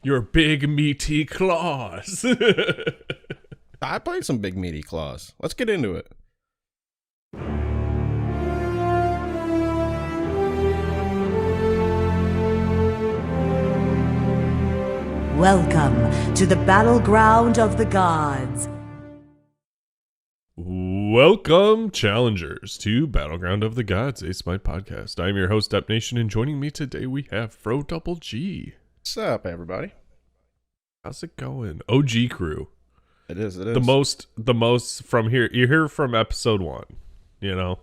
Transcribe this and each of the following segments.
your big meaty claws. I played some big meaty claws. Let's get into it. Welcome to the battleground of the gods. Welcome, challengers, to Battleground of the Gods, a Smite podcast. I'm your host, Up Nation, and joining me today we have Fro Double G. What's up, everybody? How's it going? OG crew. It is. The most from here. You're here from episode 1, you know?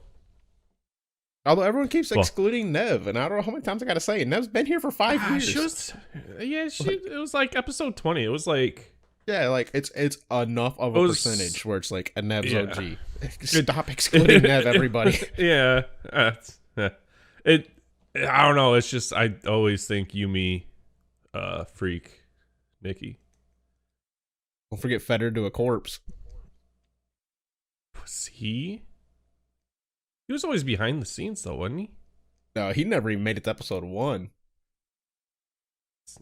Although everyone keeps excluding Nev, and I don't know how many times I gotta say it. Nev's been here for 5 years. It was like episode 20. It was like... Yeah, like it's enough of a percentage where it's like a Nev's OG. Stop excluding Nev, everybody. Yeah. I don't know. It's just, I always think Yumi, Freak, Nikki. Don't forget Fettered to a corpse. Was he? He was always behind the scenes, though, wasn't he? No, he never even made it to episode 1.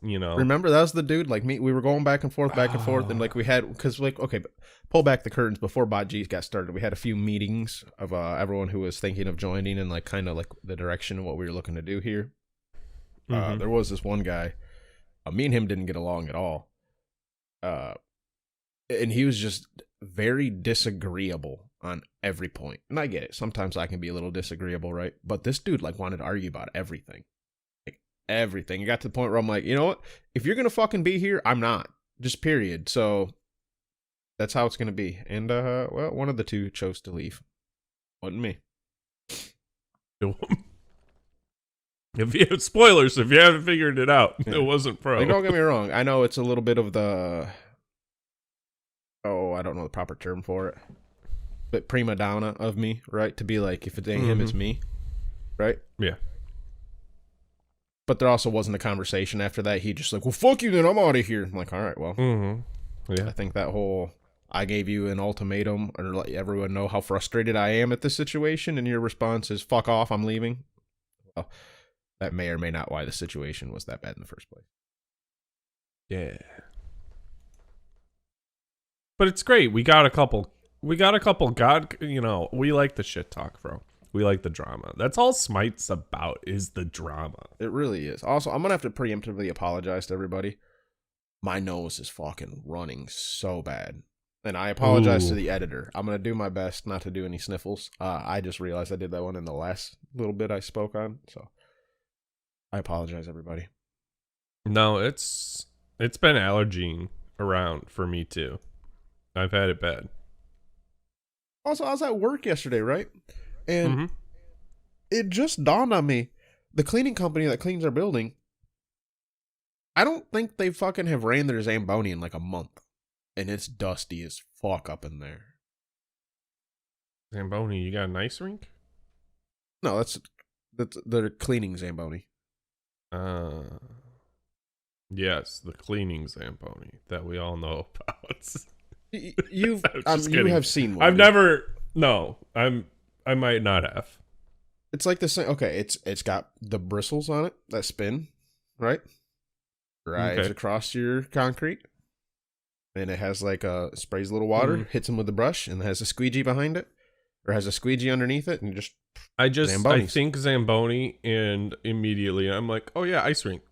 You know, remember that was the dude. Like me, we were going back and forth, and like we had because like but pull back the curtains before Bot G got started. We had a few meetings of everyone who was thinking of joining and like kind of like the direction of what we were looking to do here. There was this one guy. Me and him didn't get along at all. And he was just very disagreeable on every point. And I get it. Sometimes I can be a little disagreeable, right? But this dude like wanted to argue about everything. Everything. It got to the point where I'm like, you know what? If you're gonna fucking be here, I'm not. Just period. So that's how it's gonna be. And well, one of the two chose to leave. Wasn't me. Spoilers if you haven't figured it out, yeah. It wasn't Pro. Like, don't get me wrong. I know it's a little bit of the I don't know the proper term for it. But prima donna of me, right? To be like, if it ain't him, it's me. Right? Yeah. But there also wasn't a conversation after that. He just like, well, fuck you, then I'm out of here. I'm like, all right, well. Yeah. I think that whole, I gave you an ultimatum or let everyone know how frustrated I am at this situation, and your response is, fuck off, I'm leaving. Well, that may or may not why the situation was that bad in the first place. Yeah. But it's great. We got a couple God, you know, we like the shit talk, bro. We like the drama. That's all Smite's about, is the drama. It really is. Also, I'm going to have to preemptively apologize to everybody. My nose is fucking running so bad. And I apologize to the editor. I'm going to do my best not to do any sniffles. I just realized I did that one in the last little bit I spoke on. So I apologize, everybody. No, it's been allergying around for me, too. I've had it bad. Also, I was at work yesterday, right? And it just dawned on me, the cleaning company that cleans our building, I don't think they fucking have ran their Zamboni in like a month. And it's dusty as fuck up in there. Zamboni, you got an ice rink? No, that's they're cleaning Zamboni. Yes, the cleaning Zamboni that we all know about. You have seen one. I've never, no, I might not have. It's like the same. Okay, it's got the bristles on it that spin, right? Drives across your concrete, and it has like sprays a little water, hits them with the brush, and it has a squeegee behind it, or has a squeegee underneath it, and I think Zamboni, and immediately I'm like, oh yeah, ice rink.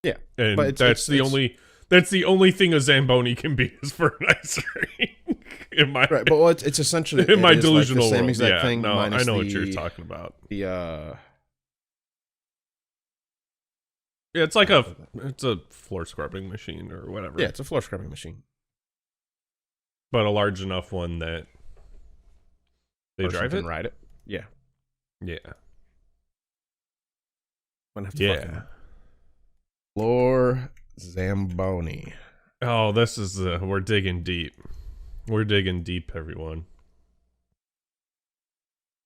Yeah, and but that's the only thing a Zamboni can be is for an ice rink. Right, but it's essentially in my delusional like the same world. exact thing. No, I know what you're talking about. Yeah, it's like it's a floor scrubbing machine or whatever. Yeah, it's a floor scrubbing machine, but a large enough one that they drive it, ride it. Yeah. Floor Zamboni. Oh, this is we're digging deep. We're digging deep, everyone.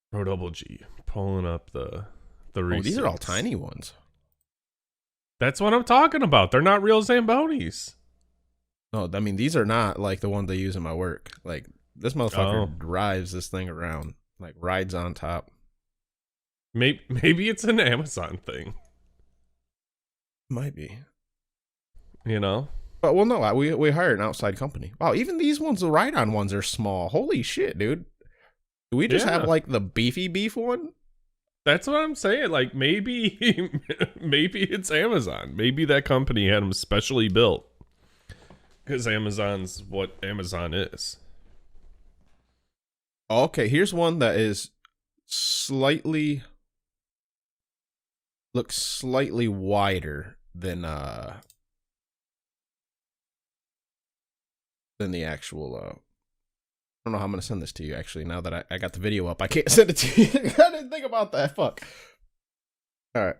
Pro Double G pulling up the receipts. These are all tiny ones. That's what I'm talking about. They're not real Zambonis. No, I mean these are not like the ones they use in my work. Like this motherfucker drives this thing around, like rides on top. Maybe it's an Amazon thing. Might be. You know? But well, no, we hired an outside company. Wow, even these ones, the ride-on ones, are small. Holy shit, dude! Do we just have like the beefy beef one? That's what I'm saying. Like maybe maybe it's Amazon. Maybe that company had them specially built. Because Amazon's what Amazon is. Okay, here's one that is looks slightly wider than the actual I don't know how I'm gonna send this to you actually. Now that I got the video up, I can't send it to you. I didn't think about that. Fuck. Alright.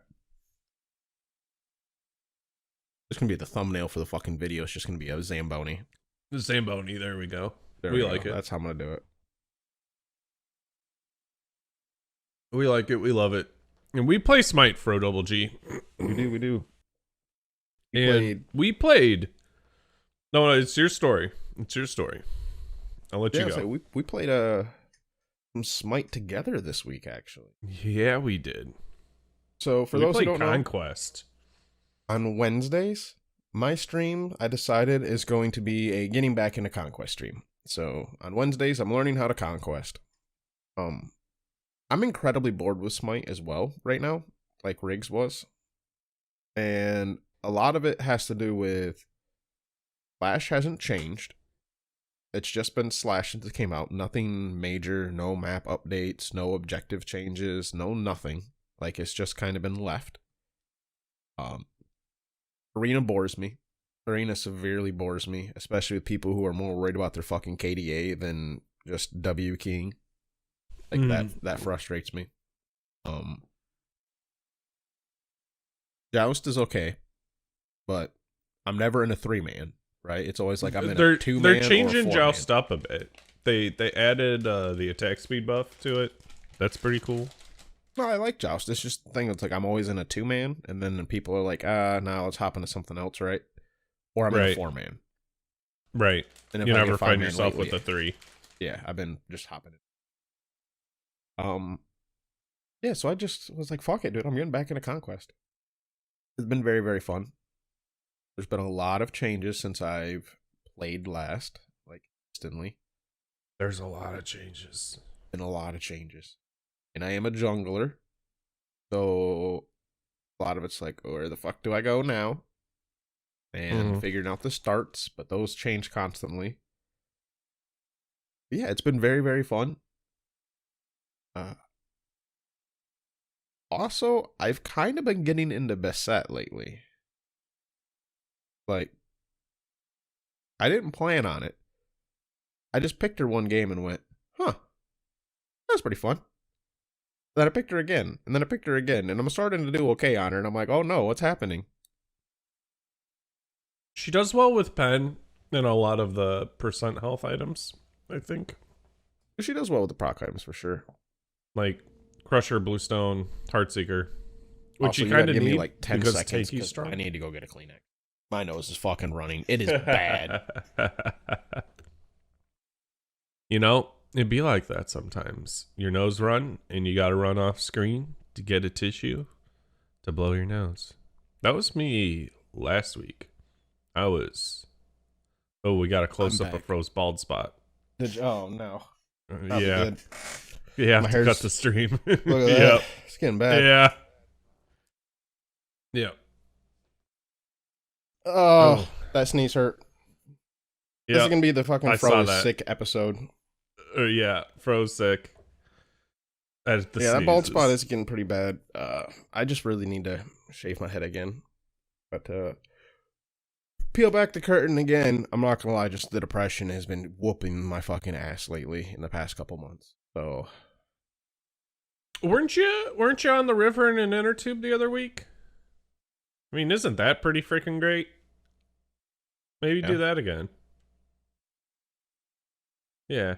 It's gonna be the thumbnail for the fucking video. It's just gonna be a Zamboni. The Zamboni, there we go. There we go. like it. That's how I'm gonna do it. We like it. We love it. And we play Smite for OGG. We do. We played. No, it's your story. It's your story. I'll let you go. So we played some Smite together this week, actually. Yeah, we did. So for those who don't Conquest. know, on Wednesdays, my stream, I decided, is going to be a getting back into Conquest stream. So on Wednesdays, I'm learning how to Conquest. I'm incredibly bored with Smite as well right now, like Riggs was. And a lot of it has to do with Slash hasn't changed. It's just been Slash since it came out. Nothing major, no map updates, no objective changes, no nothing. Like, it's just kind of been left. Arena bores me. Arena severely bores me, especially with people who are more worried about their fucking KDA than just W keying. Like that frustrates me. Joust is okay, but I'm never in a 3-man, right? It's always like I'm in a 2-man. They're changing Joust up a bit. They added the attack speed buff to it. That's pretty cool. No, I like Joust. It's just the thing. It's like I'm always in a 2-man, and then people are like, now let's hop into something else, right? Or I'm in a 4-man. Right. And if you I never get find 5-man yourself lately, with a 3. Yeah, I've been just hopping it. Yeah, so I just was like, fuck it, dude. I'm getting back into Conquest. It's been very, very fun. There's been a lot of changes since I've played last, like instantly. There's a lot of changes. Been a lot of changes. And I am a jungler. So a lot of it's like, where the fuck do I go now? And figuring out the starts, but those change constantly. But yeah, it's been very, very fun. Also, I've kind of been getting into Beset lately. Like, I didn't plan on it. I just picked her one game and went, huh, that's pretty fun. Then I picked her again, and then I picked her again, and I'm starting to do okay on her, and I'm like, oh no, what's happening? She does well with Pen and a lot of the percent health items, I think. She does well with the proc items for sure. Like Crusher, Bluestone, Heartseeker. Which Also, you kind of give need me like 10 because seconds Takey's strong. I need to go get a Kleenex. My nose is fucking running. It is bad. You know, it'd be like that sometimes. Your nose run, and you gotta run off screen to get a tissue to blow your nose. That was me last week. We got a close-up of Fro's bald spot. Oh, no. Yeah. You have to cut the stream. Look at that. Yep. It's getting bad. Yeah. Yeah. Oh, that sneeze hurt. Yep. This is going to be the fucking Fro's sick episode. Yeah, Fro's sick. That bald spot is getting pretty bad. I just really need to shave my head again. But peel back the curtain again. I'm not gonna lie, just the depression has been whooping my fucking ass lately in the past couple months. So, weren't you on the river in an inner tube the other week? I mean, isn't that pretty freaking great? Maybe do that again. Yeah.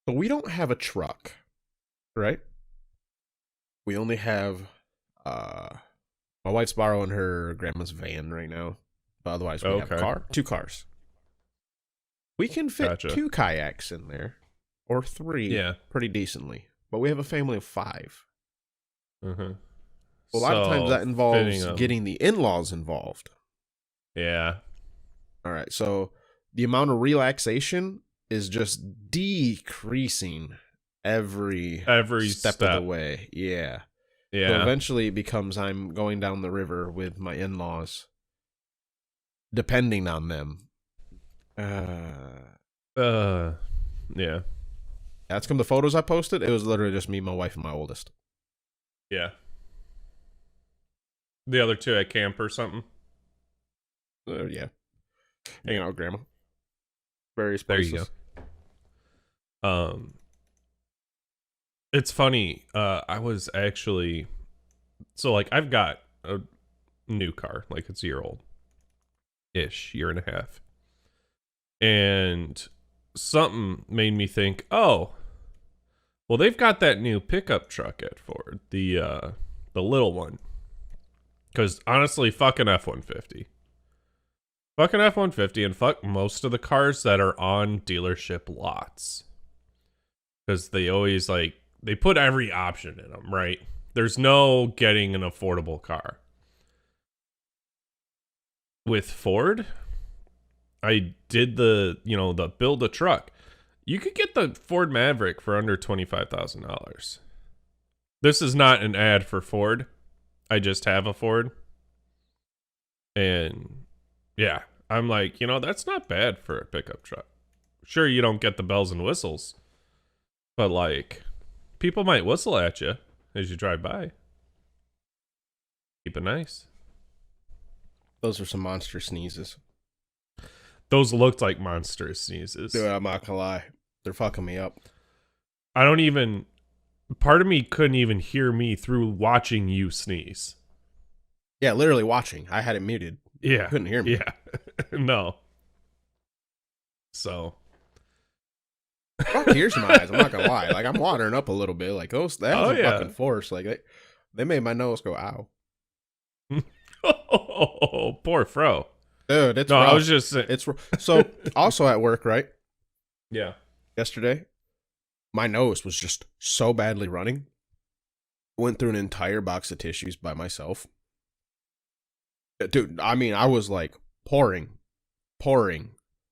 But we don't have a truck, right? We only have my wife's borrowing her grandma's van right now. But otherwise, we have a car. 2 cars. We can fit 2 kayaks in there. Or 3 pretty decently. But we have a family of 5. Well, a lot of times that involves fitting 'em. getting the in-laws involved. Yeah. All right, so the amount of relaxation is just decreasing every step of the way. Yeah. Yeah. So eventually it becomes I'm going down the river with my in-laws, depending on them. Yeah. That's come the photos I posted. It was literally just me, my wife, and my oldest. Yeah. The other two at camp or something. Yeah. Hanging out with grandma. Various There places. you go. It's funny. I was actually, so like I've got a new car, like it's a year old ish, year and a half. And something made me think, oh, well, they've got that new pickup truck at Ford, the little one. Because honestly, fucking F-150. Fucking F-150 and fuck most of the cars that are on dealership lots. Because they always they put every option in them, right? There's no getting an affordable car. With Ford, I did the build a truck. You could get the Ford Maverick for under $25,000. This is not an ad for Ford. I just have a Ford. And yeah, I'm like, that's not bad for a pickup truck. Sure, you don't get the bells and whistles, but like, people might whistle at you as you drive by. Keep it nice. Those are some monster sneezes. Those looked like monster sneezes. Dude, I'm not gonna lie. They're fucking me up. Part of me couldn't even hear me through watching you sneeze. Yeah, literally watching. I had it muted. Yeah. You couldn't hear me. Yeah. No. So. Brought tears to my eyes. I'm not gonna lie. Like, I'm watering up a little bit. Like, that was a fucking force. Like, they made my nose go ow. Oh, poor Fro. Dude, it's no. rough. I was just saying. It's so also at work, right? Yeah. Yesterday, my nose was just so badly running. Went through an entire box of tissues by myself. Dude, I mean, I was like pouring.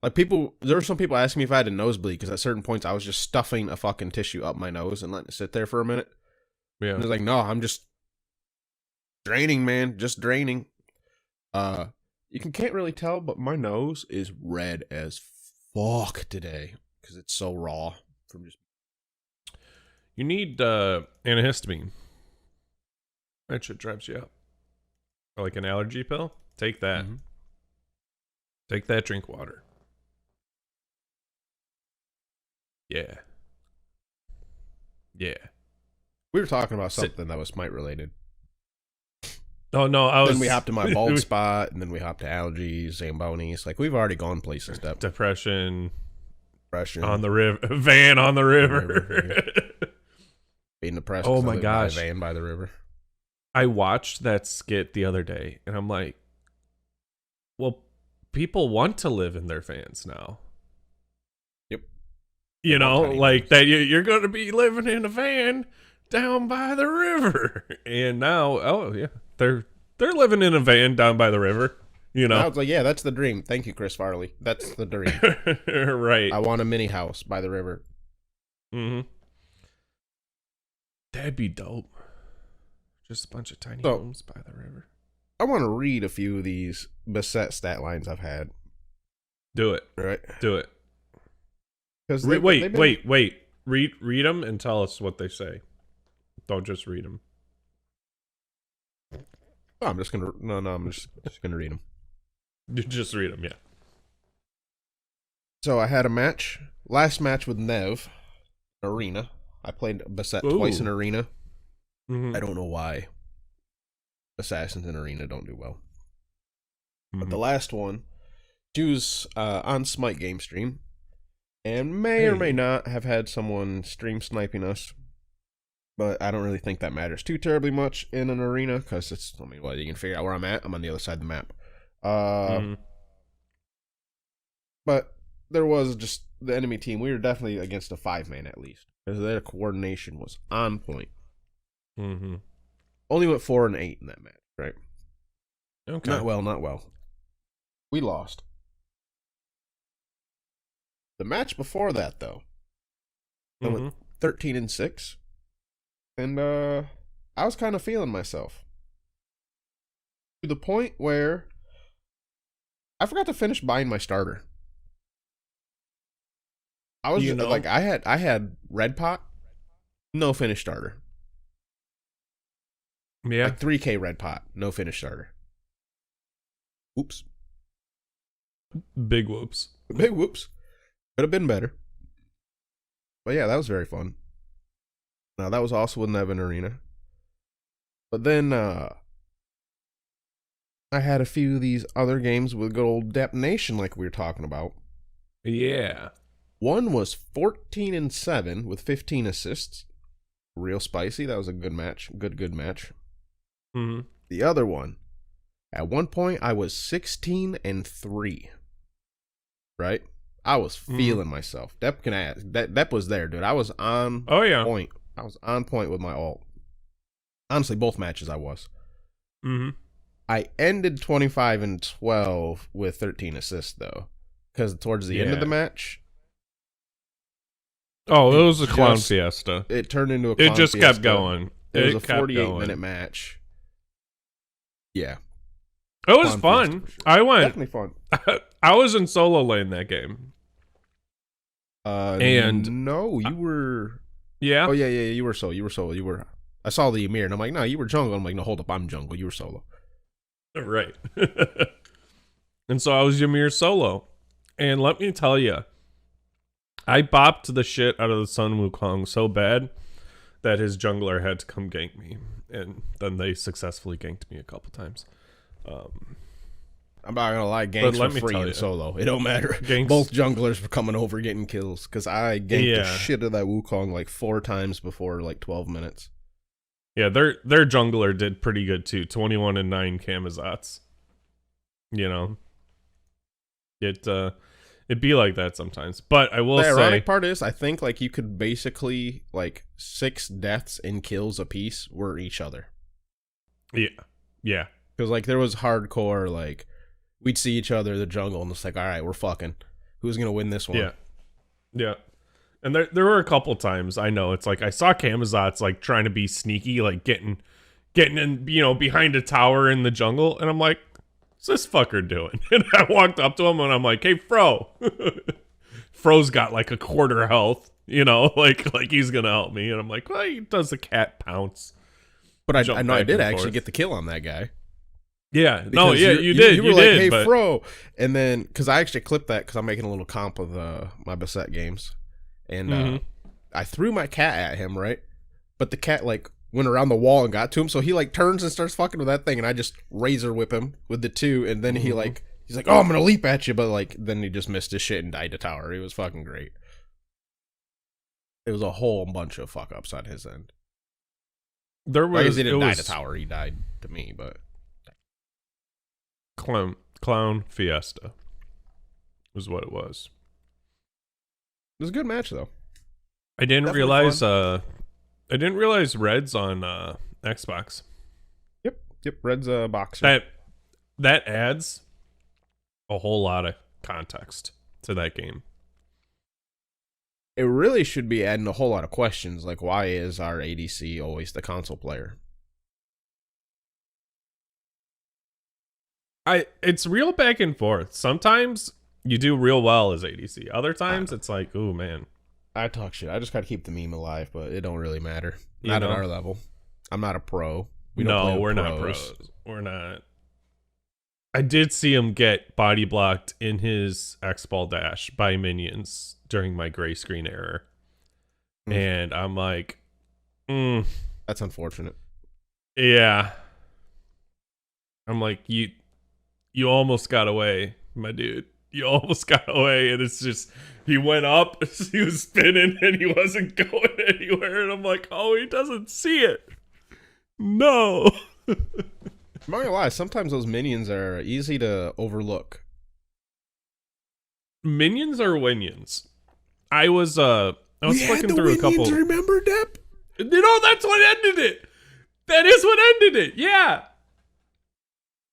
Like there were some people asking me if I had a nosebleed because at certain points I was just stuffing a fucking tissue up my nose and letting it sit there for a minute. Yeah. And I was like, no, I'm just draining, man. Just draining. You can't really tell, but my nose is red as fuck today because it's so raw from just. You need antihistamine. That shit drives you up. Or like an allergy pill. Take that. Mm-hmm. Take that. Drink water. Yeah. Yeah. We were talking about something that was Smite related. Oh no, Then we hopped to my bald spot, and then we hopped to allergies, Zambonis. Like, we've already gone places. Depression on the river, van on the river. Being depressed. Oh my gosh, van by the river. I watched that skit the other day, and I'm like, well, people want to live in their vans now. Yep. You know, like that. You're going to be living in a van down by the river, and now, oh yeah, they're living in a van down by the river. You know, I was like, yeah, that's the dream. Thank you, Chris Farley. That's the dream. Right. I want a mini house by the river. Mm-hmm. That'd be dope. Just a bunch of tiny homes by the river. I want to read a few of these beset stat lines I've had. Do it. Right. Do it. Wait. Read them and tell us what they say. Don't just read them. Oh, I'm just gonna read them. Just read them, yeah. So I had a last match with Nev, arena. I played Beset twice in arena. Mm-hmm. I don't know why assassins in arena don't do well. Mm-hmm. But the last one, she was on Smite game stream, and may or may not have had someone stream sniping us. But I don't really think that matters too terribly much in an arena, because you can figure out where I'm at. I'm on the other side of the map. But there was just the enemy team. We were definitely against a 5-man at least, because their coordination was on point. Mm-hmm. Only went 4-8 in that match, right? Okay. Not well. We lost. The match before that, though, I went 13-6, and I was kind of feeling myself to the point where I forgot to finish buying my starter. I was like, I had red pot, no finish starter. Yeah. Like 3K red pot, no finish starter. Oops. Big whoops. Big whoops. Could have been better. But yeah, that was very fun. Now that was also with Nevin Arena. But then I had a few of these other games with good old Dep Nation like we were talking about. Yeah. One was 14-7 with 15 assists. Real spicy. That was a good match. Good match. Mm-hmm. The other one, at one point I was 16-3. Right? I was feeling myself. Dep can ask. Dep was there, dude. I was on point. I was on point with my ult. Honestly, both matches I was. Mm-hmm. I ended 25-12 with 13 assists, though. Because towards the end of the match... Oh, it was a clown fiesta. It turned into a clown fiesta. It just kept going. It was a 48-minute match. Yeah. It was fun. Sure. I went. Definitely fun. I was in solo lane that game. And no, you were. Yeah. Oh yeah. You were solo. You were. I saw the Ymir, and I'm like, no, you were jungle. I'm like, no, hold up, I'm jungle. You were solo. Right. And so I was Ymir solo, and let me tell you, I bopped the shit out of the Sun Wukong so bad that his jungler had to come gank me, and then they successfully ganked me a couple times. I'm not gonna lie, ganks were free in solo. It don't matter. Both junglers were coming over getting kills because I ganked the shit of that Wukong like 4 times before like 12 minutes. Yeah, their jungler did pretty good too. 21-9 Camazotz. You know, it'd be like that sometimes. But I will say, the ironic part is, I think like you could basically like 6 deaths and kills apiece were each other. Yeah. Because like there was hardcore like we'd see each other in the jungle and it's like, all right, we're fucking. Who's gonna win this one? Yeah. And there were a couple times I know it's like I saw Camazotz like trying to be sneaky, like getting in, you know, behind a tower in the jungle, and I'm like, what's this fucker doing? And I walked up to him and I'm like, hey, Fro. Fro's got like a quarter health, you know, like he's gonna help me, and I'm like, well, he does a cat pounce. But I know I did actually get the kill on that guy. Yeah, because no, yeah, you did. You were you like, did, hey, but... Fro. And then, because I actually clipped that because I'm making a little comp of my Beset games. And I threw my cat at him, right? But the cat, like, went around the wall and got to him. So he, like, turns and starts fucking with that thing. And I just razor whip him with the 2. And then he's like, oh, I'm going to leap at you. But, like, then he just missed his shit and died to tower. It was fucking great. It was a whole bunch of fuck ups on his end. There was, he didn't die to tower. He died to me, but... Clown Fiesta was what it was. It was a good match, though. I didn't realize Red's on Xbox. Yep, Red's a boxer. That adds a whole lot of context to that game. It really should be adding a whole lot of questions, like why is our ADC always the console player? It's real back and forth. Sometimes you do real well as ADC. Other times it's like, ooh, man. I talk shit. I just got to keep the meme alive, but it don't really matter. Not at our level. I'm not a pro. We're not pros. We're not. I did see him get body blocked in his X-Ball dash by minions during my gray screen error. And I'm like, that's unfortunate. Yeah. I'm like, you almost got away, my dude. You almost got away, and it's just, he went up, he was spinning, and he wasn't going anywhere, and I'm like, oh, he doesn't see it. No. I'm not gonna lie, sometimes those minions are easy to overlook. Minions are winions. I was flicking through a couple. Remember, Dep? You know, that's what ended it. That is what ended it. Yeah.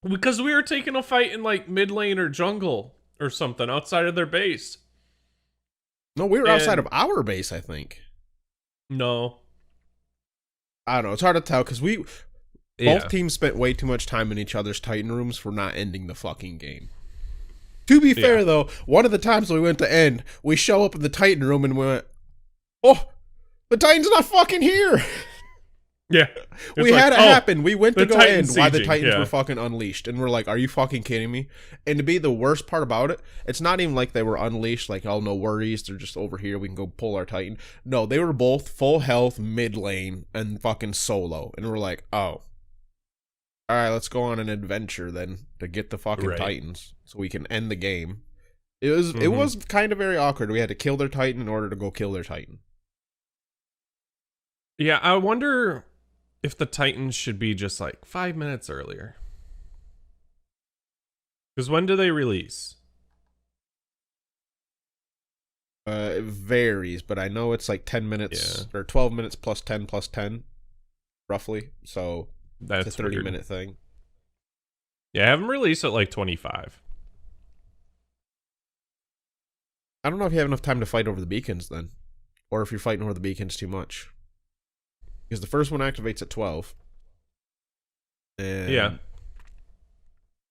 Because we were taking a fight in like mid lane or jungle or something outside of their base. No, we were outside of our base, I think. No. I don't know. It's hard to tell because Yeah. both teams spent way too much time in each other's Titan rooms for not ending the fucking game. To be fair, though, one of the times we went to end, we show up in the Titan room and we went, oh, the Titan's not fucking here. Yeah. We had it happen. We went to go Titan end why the sieging, Titans were fucking unleashed. And we're like, are you fucking kidding me? And to be the worst part about it, it's not even like they were unleashed, like, oh, no worries, they're just over here, we can go pull our Titan. No, they were both full health, mid lane, and fucking solo. And we're like, oh. All right, let's go on an adventure then to get the fucking Titans so we can end the game. It was kind of very awkward. We had to kill their Titan in order to go kill their Titan. Yeah, I wonder if the Titans should be just like 5 minutes earlier. Because when do they release? It varies, but I know it's like 10 minutes or 12 minutes plus 10 plus 10, roughly. So that's it's a 30-minute thing. Yeah, have them release at like 25. I don't know if you have enough time to fight over the beacons then. Or if you're fighting over the beacons too much. Because the first one activates at 12. And yeah.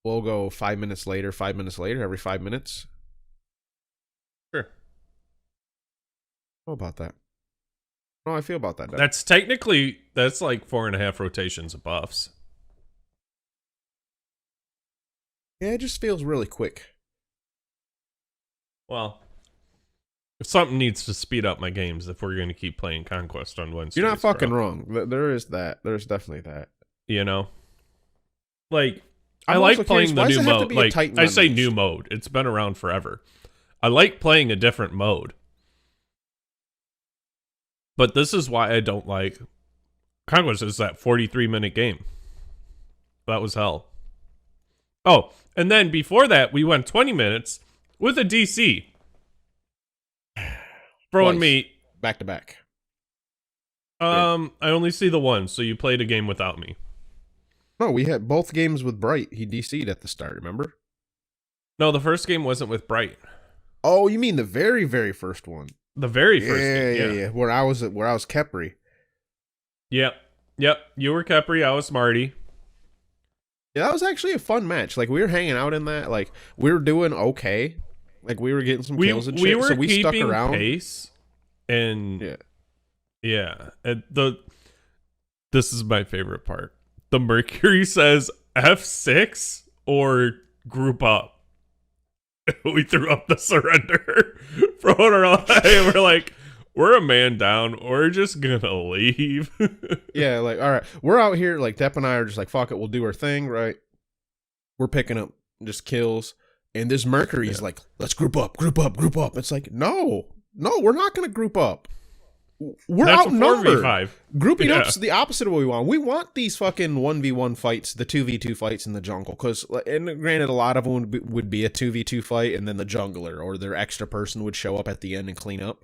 We'll go 5 minutes later, every 5 minutes. Sure. How about that? How do I feel about that? That's like 4.5 rotations of buffs. Yeah, it just feels really quick. Well, if something needs to speed up my games if we're going to keep playing Conquest on Wednesday. You're not fucking wrong. There is that. There's definitely that. You know? Like, I like playing the new mode. Like, I say new mode. It's been around forever. I like playing a different mode. But this is why I don't like Conquest. Is that 43-minute game. That was hell. Oh, and then before that, we went 20 minutes with a DC. Throwing me back to back. I only see the one, so you played a game without me. No, we had both games with Bright. He DC'd at the start, remember? No, the first game wasn't with Bright. Oh, you mean the very, very first one? The very first game, yeah. Where I was Kepri. Yep. You were Kepri, I was Smarty. Yeah, that was actually a fun match. Like, we were hanging out in that. Like, we were doing okay. Like, we were getting some kills and shit. So we stuck around. Pace, and and this is my favorite part. The Mercury says F6 or group up. We threw up the surrender, throwing her on, and we're like, we're a man down. We're just gonna leave. Yeah, like, all right, we're out here. Like, Depp and I are just like, fuck it, we'll do our thing, right? We're picking up just kills, and this Mercury is like, let's group up. It's like, no, we're not gonna group up. We're outnumbered. Grouping up's the opposite of what we want. We want these fucking 1v1 fights, the 2v2 fights in the jungle. Because, and granted, a lot of them would be a 2v2 fight, and then the jungler or their extra person would show up at the end and clean up.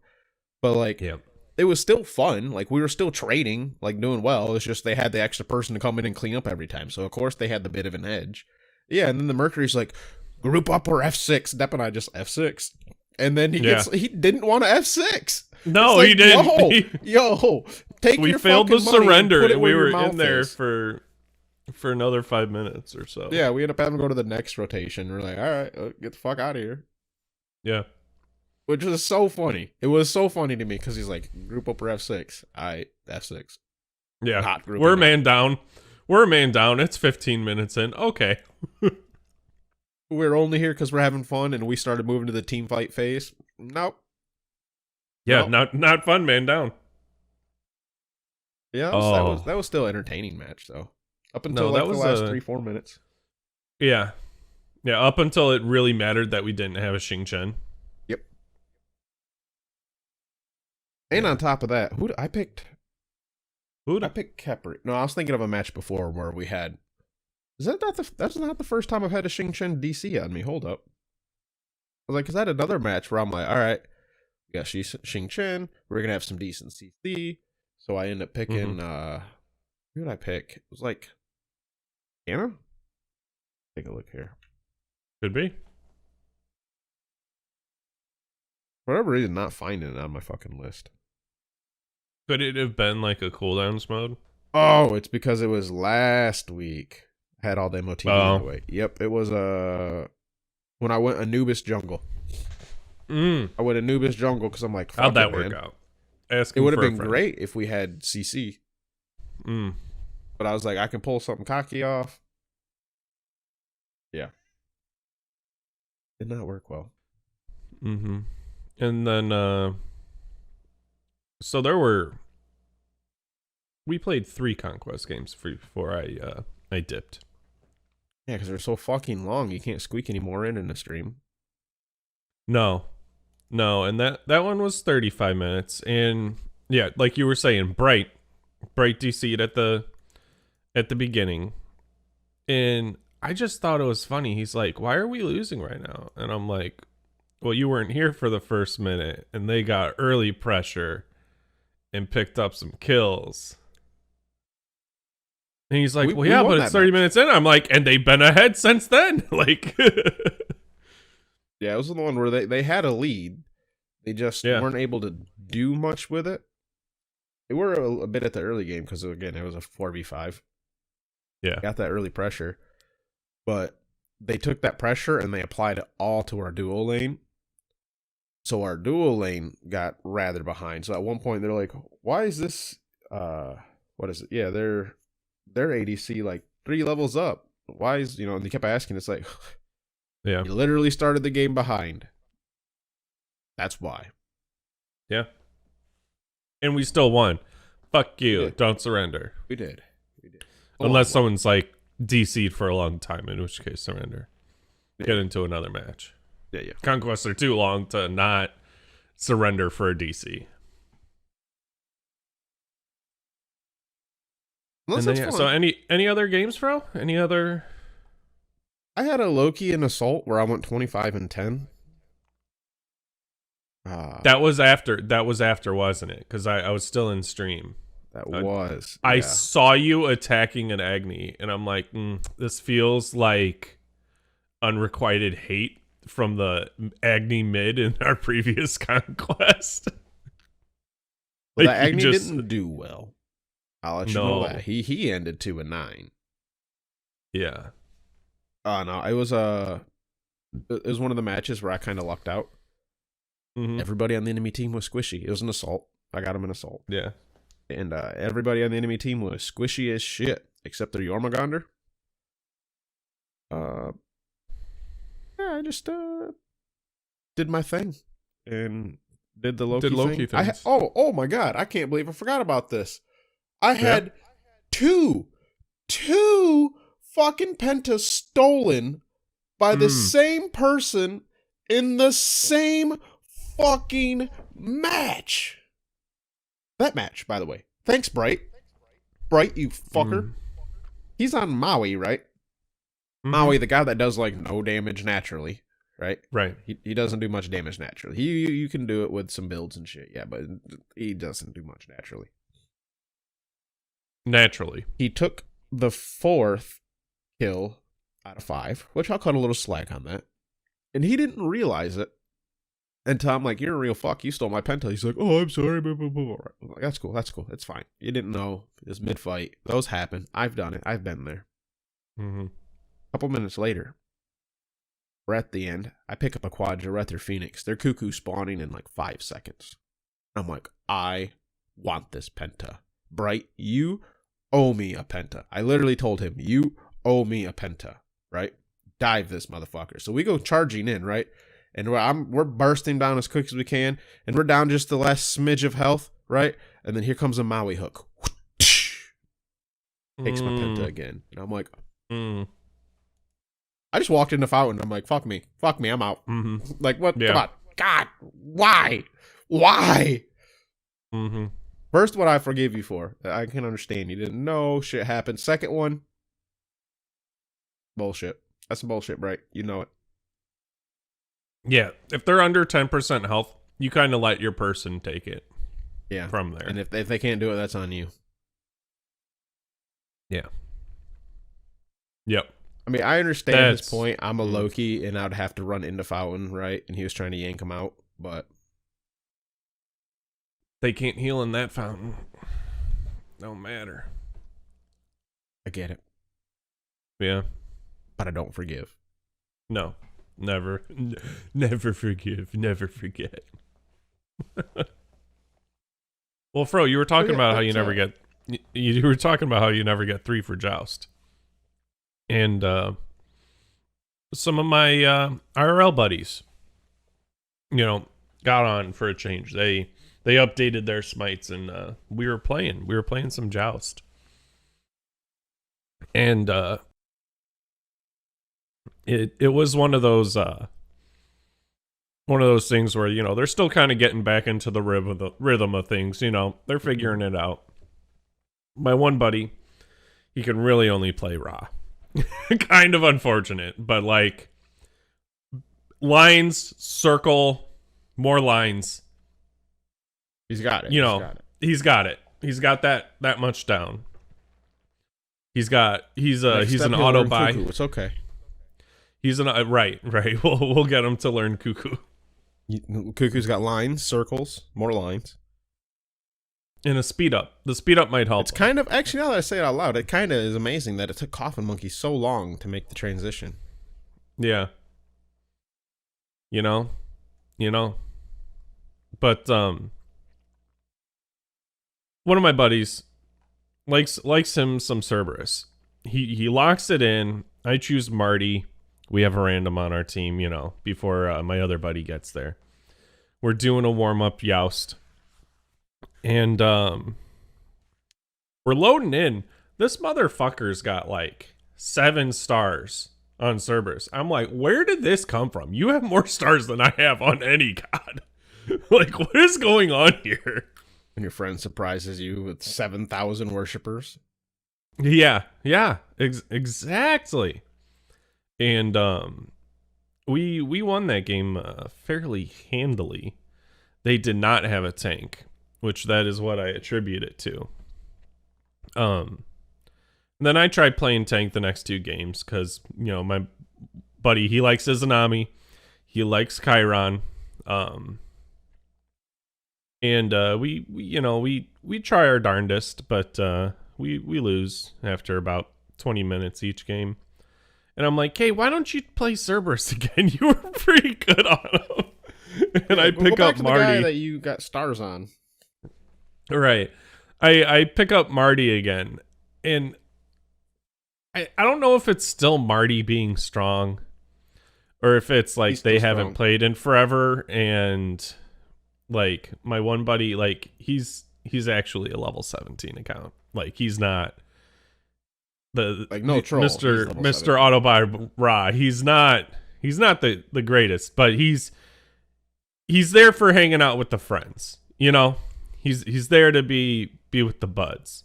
But, like, it was still fun. Like, we were still trading, like, doing well. It's just they had the extra person to come in and clean up every time. So, of course, they had the bit of an edge. Yeah, and then the Mercury's like, group up or F6. Depp and I just F6. And then he didn't want to F6. No, like, he didn't. Yo, take we your failed the surrender, and we were in there is. for another 5 minutes or so. Yeah, we ended up having to go to the next rotation. We're like, all right, get the fuck out of here. Yeah. Which was so funny. It was so funny to me because he's like, group up for F6. F6. Yeah. We're a man down. We're a man down. It's 15 minutes in. Okay. We're only here because we're having fun, and we started moving to the team fight phase. Nope. Yeah, not fun, man down. Yeah, that was still an entertaining match though. Up until the last 3-4 minutes. Yeah. Yeah, up until it really mattered that we didn't have a Xing Chen. Yep. And on top of that, I picked Kepri. No, I was thinking of a match before where we had. That's not the first time I've had a Xing Chen DC on me. Hold up. I was like, because I had another match where I'm like, all right, we got Xing Chen. We're gonna have some decent CC. So I end up picking Who did I pick? It was like Anna. Take a look here. Could be. For whatever reason, not finding it on my fucking list. Could it have been like a cooldowns mode? Oh, it's because it was last week. I had all the MOTV Oh. away. Yep, it was when I went Anubis Jungle. I went Anubis Jungle because I'm like, fuck How'd that it, work man. out? It would have been great if we had CC. Mm. But I was like, I can pull something cocky off. Yeah. Did not work well. Mm-hmm. And then, so we played 3 Conquest games before I dipped. Yeah, because they're so fucking long, you can't squeak any more in a stream. No, and that one was 35 minutes, and yeah, like you were saying, Bright DC'd at the beginning, and I just thought it was funny. He's like, "Why are we losing right now?" And I'm like, "Well, you weren't here for the first minute, and they got early pressure and picked up some kills." And he's like, We "Well, yeah, won but that it's 30 match. minutes in." I'm like, "And they've been ahead since then." Like, Yeah, it was the one where they had a lead. They just weren't able to do much with it. They were a bit at the early game because, again, it was a 4v5. yeah, Got that early pressure. But they took that pressure and they applied it all to our duo lane. So our duo lane got rather behind. So at one point they're like, why is this what is it? Yeah, their ADC like 3 levels up. Why is, and they kept asking, it's like, yeah, you literally started the game behind. That's why. yeah. And we still won. Fuck you. Yeah. Don't surrender. We did. Unless someone's like DC'd for a long time, in which case surrender. Get into another match. Yeah. Conquests are too long to not surrender for a DC. Unless And then, that's so fun. any other games, bro? Any other? I had a Loki and Assault where I went 25 and 10. That was after, wasn't it? Because I was still in stream. That was. I yeah. saw you attacking an Agni, and I'm like, this feels like unrequited hate from the Agni mid in our previous conquest. Well, Like, the Agni you just- didn't do well. I'll let you know that. He ended 2 and 9. Yeah. No, it was one of the matches where I kind of lucked out. Mhm. Everybody on the enemy team was squishy. It was an assault. I got him in assault. Yeah. And everybody on the enemy team was squishy as shit, except their Jormungandr. Yeah, I just did my thing and did the Loki thing. things. Oh my god, I can't believe I forgot about this. I had two fucking pentas stolen by the same person in the same fucking match. That match, by the way. Thanks, Bright. Bright, you fucker. He's on Maui, right? Maui, the guy that does like no damage naturally, right? Right. He doesn't do much damage naturally. You can do it with some builds and shit, yeah, but he doesn't do much naturally. Naturally. He took the 4th kill out of 5, which I'll cut a little slack on that. And he didn't realize it until I'm like, you're a real fuck. You stole my penta. He's like, oh, I'm sorry. Blah, blah, blah. I'm like, that's cool. It's fine. You didn't know. It's mid-fight. Those happen. I've done it. I've been there. Mm-hmm. A couple minutes later, we're at the end. I pick up a Quadra, we're at their Phoenix. They're cuckoo spawning in like 5 seconds. I'm like, I want this penta. Bright, you owe me a penta. I literally told him, you owe me a penta, right? Dive this motherfucker. So we go charging in, right? And we're bursting down as quick as we can, and we're down just the last smidge of health, right? And then here comes a Maui hook. Takes my penta again. And I'm like, I just walked in the fountain. I'm like, fuck me, I'm out. Like, what? Yeah. Come on. God, why? First one I forgive you for. I can understand. You didn't know shit happened. Second one, bullshit. That's some bullshit, right? You know it. Yeah. If they're under 10% health, you kind of let your person take it. Yeah. From there. And if they can't do it, that's on you. Yeah. Yep. I mean, I understand his point. I'm a Loki, and I'd have to run into Fountain, right? And he was trying to yank him out, but they can't heal in that fountain. Don't matter. I get it. Yeah. But I don't forgive. No. Never. Never forgive. Never forget. Well, Fro, you were talking about how you never get... You were talking about how you never get 3 for Joust. And some of my IRL buddies, got on for a change. They updated their smites, and we were playing some Joust. And it was one of those things where, they're still kind of getting back into the rhythm of things. They're figuring it out. My one buddy, he can really only play Ra. Kind of unfortunate, but like lines, circle, more lines. He's got it. He's got it. He's got that much down. He's an auto buy. Cuckoo. It's okay. He's an right. We'll get him to learn Cuckoo. Cuckoo's got lines, circles, more lines. And a speed up. The speed up might help. It's kind of, actually, now that I say it out loud, it kind of is amazing that it took Coffin Monkey so long to make the transition. Yeah. But one of my buddies likes him some Cerberus. He locks it in. I choose Marty. We have a random on our team, before my other buddy gets there. We're doing a warm-up Joust. And we're loading in. This motherfucker's got like 7 stars on Cerberus. I'm like, where did this come from? You have more stars than I have on any god. Like, what is going on here? And your friend surprises you with 7,000 worshippers. Yeah, exactly. And we won that game fairly handily. They did not have a tank, which that is what I attribute it to. Then I tried playing tank the next 2 games because, my buddy, he likes Izanami. He likes Chiron. And we try our darndest, but we lose after about 20 minutes each game. And I'm like, hey, why don't you play Cerberus again? You were pretty good on him. And I pick up Marty. The guy that you got stars on. Right. I pick up Marty again. And I don't know if it's still Marty being strong or if it's like they haven't played in forever, and like my one buddy, like he's actually a level 17 account. Like he's not the like no troll. Mr. Auto Buy Ra. He's not the greatest, but he's there for hanging out with the friends. He's there to be with the buds.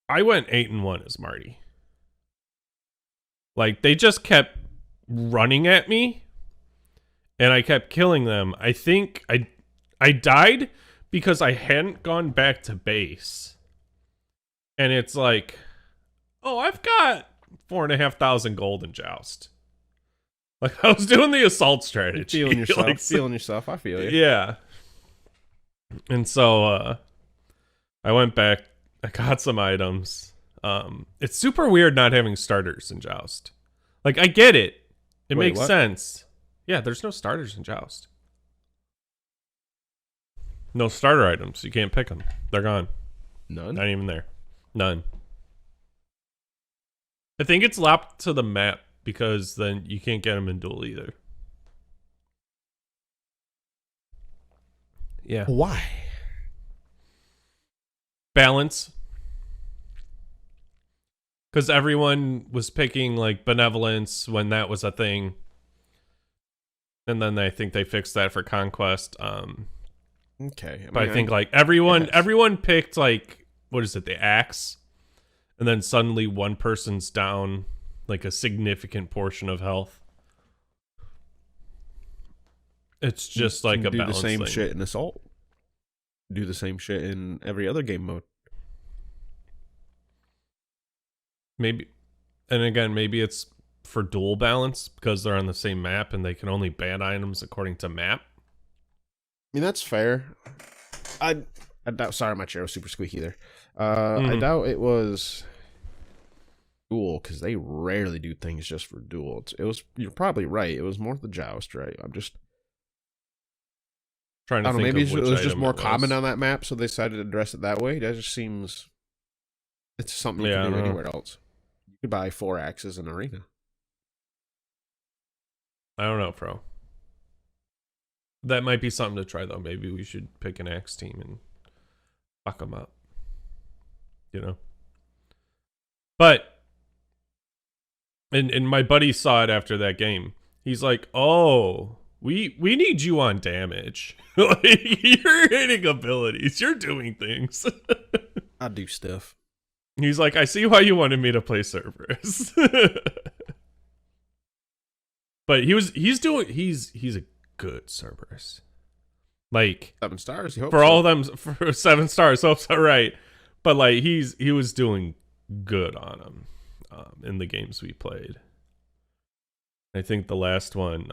I went 8-1 as Marty. Like they just kept running at me, and I kept killing them. I think I died because I hadn't gone back to base, and it's like, oh, I've got 4,500 gold in Joust. Like I was doing the assault strategy, feeling yourself, feeling yourself. I feel you. Yeah. And so I went back. I got some items. It's super weird not having starters in Joust. Like I get it. It makes sense. Yeah, there's no starters in Joust. No starter items. You can't pick them. They're gone. None? Not even there. None. I think it's lopped to the map because then you can't get them in duel either. Yeah. Why? Balance. Because everyone was picking like benevolence when that was a thing. And then I think they fixed that for conquest. Okay. But I think like everyone picked like, what is it, the axe? And then suddenly one person's down like a significant portion of health. It's just like a balance do the same thing. shit in assault. do the same shit in every other game mode. Maybe, and again, maybe it's for dual balance because they're on the same map and they can only ban items according to map. I mean, that's fair. I doubt. Sorry, my chair was super squeaky there. I doubt it was duel because they rarely do things just for duel. It was. You're probably right. It was more the joust, right? I'm just Trying to I don't know. think Maybe of it which was just item more it common was. on that map, so they decided to address it that way. That just seems it's something you Yeah, I can do don't know. anywhere else. You could buy 4 axes in Arena. I don't know, bro. That might be something to try though. Maybe we should pick an axe team and fuck them up. You know. But and my buddy saw it after that game. He's like, "Oh, we need you on damage. Like, you're hitting abilities. You're doing things." I do stuff. He's like, "I see why you wanted me to play Cerberus." But he's a good Cerberus. Like 7 stars. You hope for so. all of them for 7 stars, so it's all right. But like he was doing good on him in the games we played. I think the last one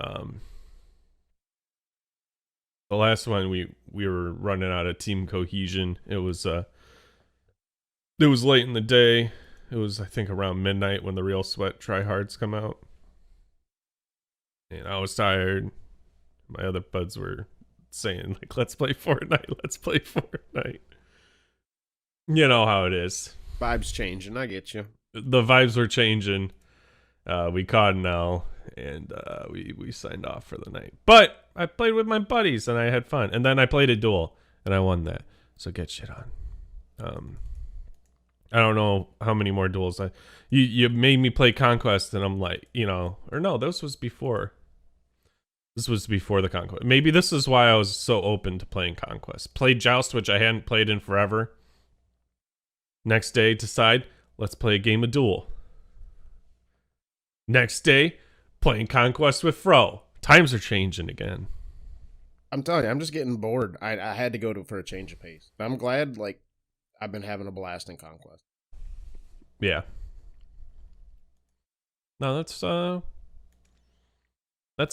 we were running out of team cohesion. It was late in the day. It was I think around midnight when the real sweat tryhards come out. And I was tired. My other buds were saying like, "Let's play Fortnite. Let's play Fortnite." You know how it is. Vibes changing. I get you. The vibes were changing. We caught an L, and we signed off for the night. But I played with my buddies, and I had fun. And then I played a duel, and I won that. So get shit on. I don't know how many more duels. You made me play Conquest, and I'm like, or no, this was before. This was before the Conquest. Maybe this is why I was so open to playing Conquest. Played Joust, which I hadn't played in forever. Next day, decide, let's play a game of Duel. Next day, playing Conquest with Fro. Times are changing again. I'm telling you, I'm just getting bored. I had to go for a change of pace. But I'm glad, like, I've been having a blast in Conquest. Yeah. No, that's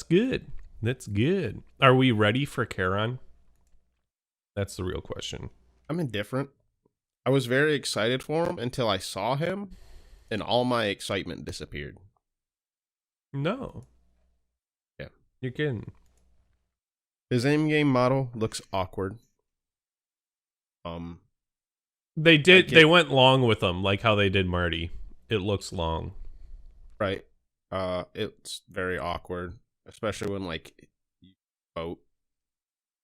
good. That's good. Are we ready for Charon? That's the real question. I'm indifferent. I was very excited for him until I saw him, and all my excitement disappeared. No. Yeah. You're kidding. His in-game model looks awkward. They went long with him, like how they did Marty. It looks long. Right. It's very awkward, especially when like you boat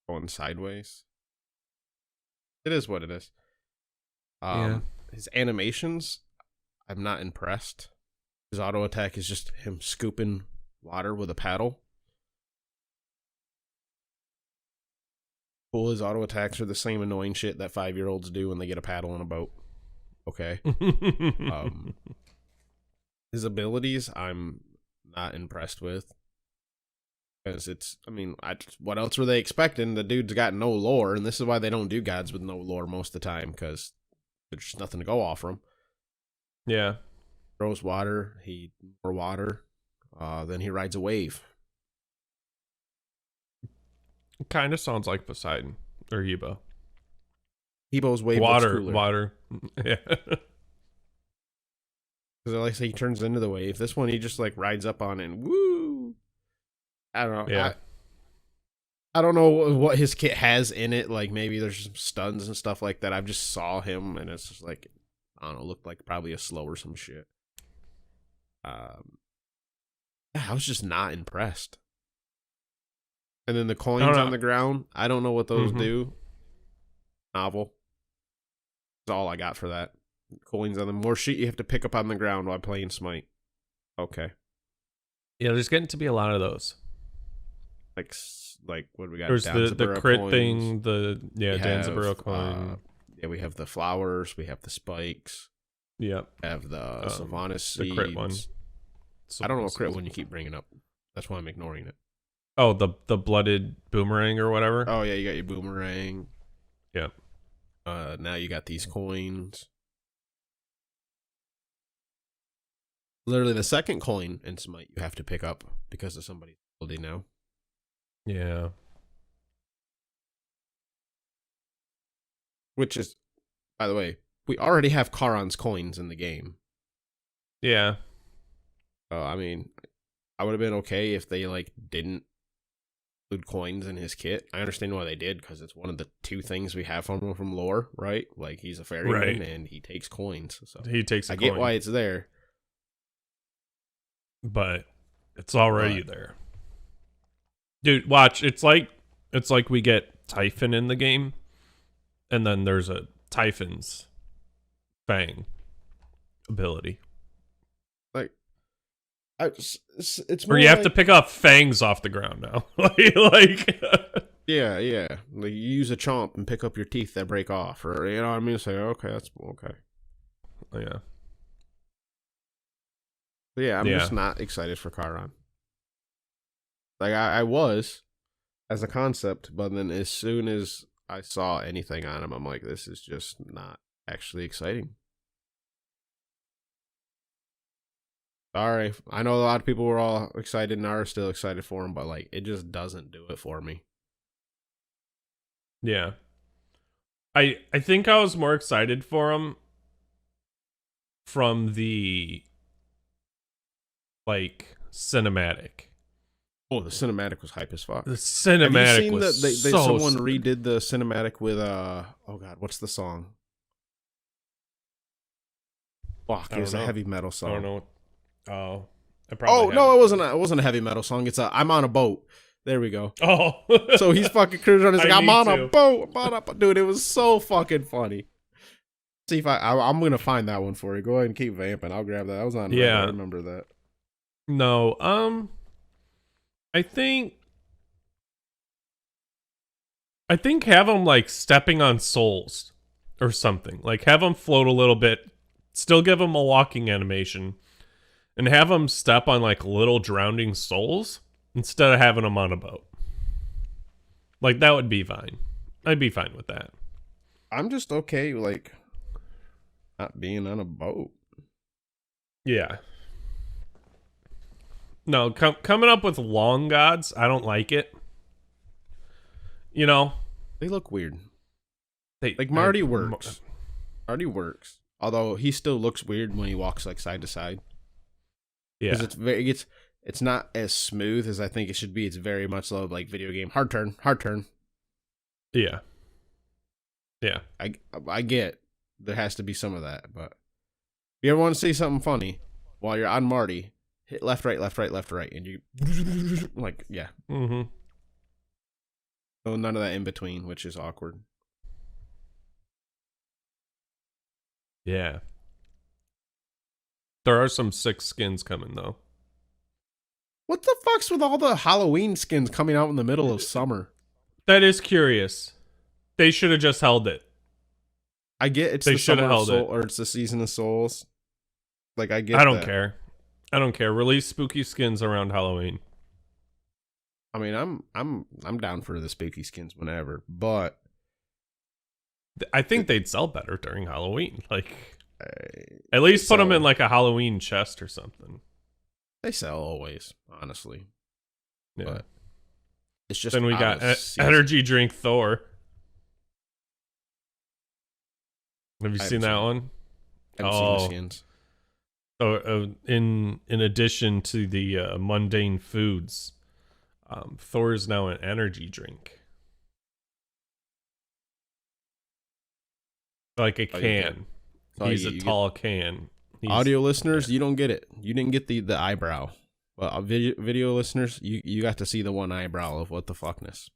going sideways. It is what it is. Yeah. His animations, I'm not impressed. His auto attack is just him scooping water with a paddle. Cool, his auto attacks are the same annoying shit that 5-year-olds do when they get a paddle on a boat. Okay. His abilities, I'm not impressed with. Because what else were they expecting? The dude's got no lore, and this is why they don't do gods with no lore most of the time, because there's just nothing to go off from. Yeah. Throws water, more water, then he rides a wave. Kind of sounds like Poseidon or Hebo. Hebo's wave looks cooler. Water. Yeah. Because like I say, he turns into the wave. This one, he just like rides up on it and woo! I don't know. Yeah. I don't know what his kit has in it. Like maybe there's some stuns and stuff like that. I just saw him and it's just like, I don't know, looked like probably a slow or some shit. I was just not impressed. And then the coins on the ground, I don't know what those do. Novel. That's all I got for that. Coins on the more shit you have to pick up on the ground while playing Smite. Okay. Yeah, there's getting to be a lot of those. Like what do we got? There's the crit coins. thing, Danzaburo coin. Yeah, we have the flowers, we have the spikes. Yep. We have the Sylvanas seeds. The crit one. I don't know what crit one you keep bringing up. That's why I'm ignoring it. Oh, the blooded boomerang or whatever. Oh yeah, you got your boomerang. Yep. Now you got these coins. Literally the second coin in Smite you have to pick up because of somebody's ability now. Yeah. Which is, by the way, we already have Charon's coins in the game. Yeah. I mean, I would have been okay if they like didn't include coins in his kit. I understand why they did, because it's one of the two things we have from him from lore, right? Like he's a ferryman and he takes coins. So He takes a I coin, get why it's there. but it's already there. Dude, watch. It's like we get Typhon in the game, and then there's a Typhon's Fang ability. Like, it's Or you have to pick up fangs off the ground now. like yeah. Like you use a chomp and pick up your teeth that break off, or you know what I mean? Say, okay, that's okay. yeah. But yeah, I'm just not excited for Charon. Like I was as a concept, but then as soon as I saw anything on him, I'm like, this is just not actually exciting. Sorry, I know a lot of people were all excited and are still excited for him, but like it just doesn't do it for me. Yeah. I think I was more excited for him from the like cinematic. Oh, the cinematic was hype as fuck. The cinematic Have you seen was someone sick. redid the cinematic with oh god, what's the song? Fuck, it was a heavy metal song. I don't know. Oh, I probably. Oh no, it wasn't. It wasn't a heavy metal song. It's I'm on a boat. There we go. Oh, so he's fucking cruising around. He's like, I'm on a boat. I'm on a boat. Dude, it was so fucking funny. See if I'm gonna find that one for you. Go ahead and keep vamping. I'll grab that. I was on. Yeah, I remember that. No, I think have him like stepping on souls or something. Like have him float a little bit, still give him a walking animation, and have him step on like little drowning souls instead of having him on a boat. Like that would be fine. I'd be fine with that. I'm just okay like not being on a boat. Yeah. No, coming up with long gods, I don't like it. You know, they look weird. Like Marty works. Marty works. Although he still looks weird when he walks like side to side. Yeah. Because it's not as smooth as I think it should be. It's very much like video game. Hard turn. Yeah. Yeah. I get there has to be some of that, but if you ever want to see something funny while you're on Marty, hit left, right, and you like, yeah. Mm-hmm. So none of that in between, which is awkward. Yeah. There are some sick skins coming though. What the fuck's with all the Halloween skins coming out in the middle of summer? That is curious. They should have just held it. I get it's the summer of soul, or it's the season of souls. Like I get. I don't care. I don't care. Release spooky skins around Halloween. I mean, I'm down for the spooky skins whenever, but I think they'd sell better during Halloween. Like, at least put them in like a Halloween chest or something. They sell always, honestly. Yeah. But it's just then we got energy drink Thor. Have you seen that one? I haven't seen the skins. In addition to the mundane foods, Thor is now an energy drink, like a can. He's a tall can. Audio listeners, you don't get it. You didn't get the eyebrow. Well, video listeners, you got to see the one eyebrow of what the fuckness.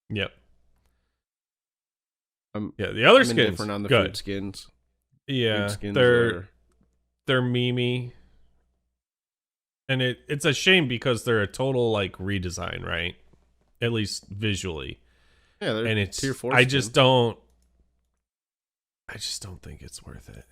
Yep. Yeah, the other skins different on the good. Food skins. Yeah, food skins they're memey, and it's a shame because they're a total like redesign, right? At least visually. Yeah, they're and it's tier 4 I just don't think it's worth it.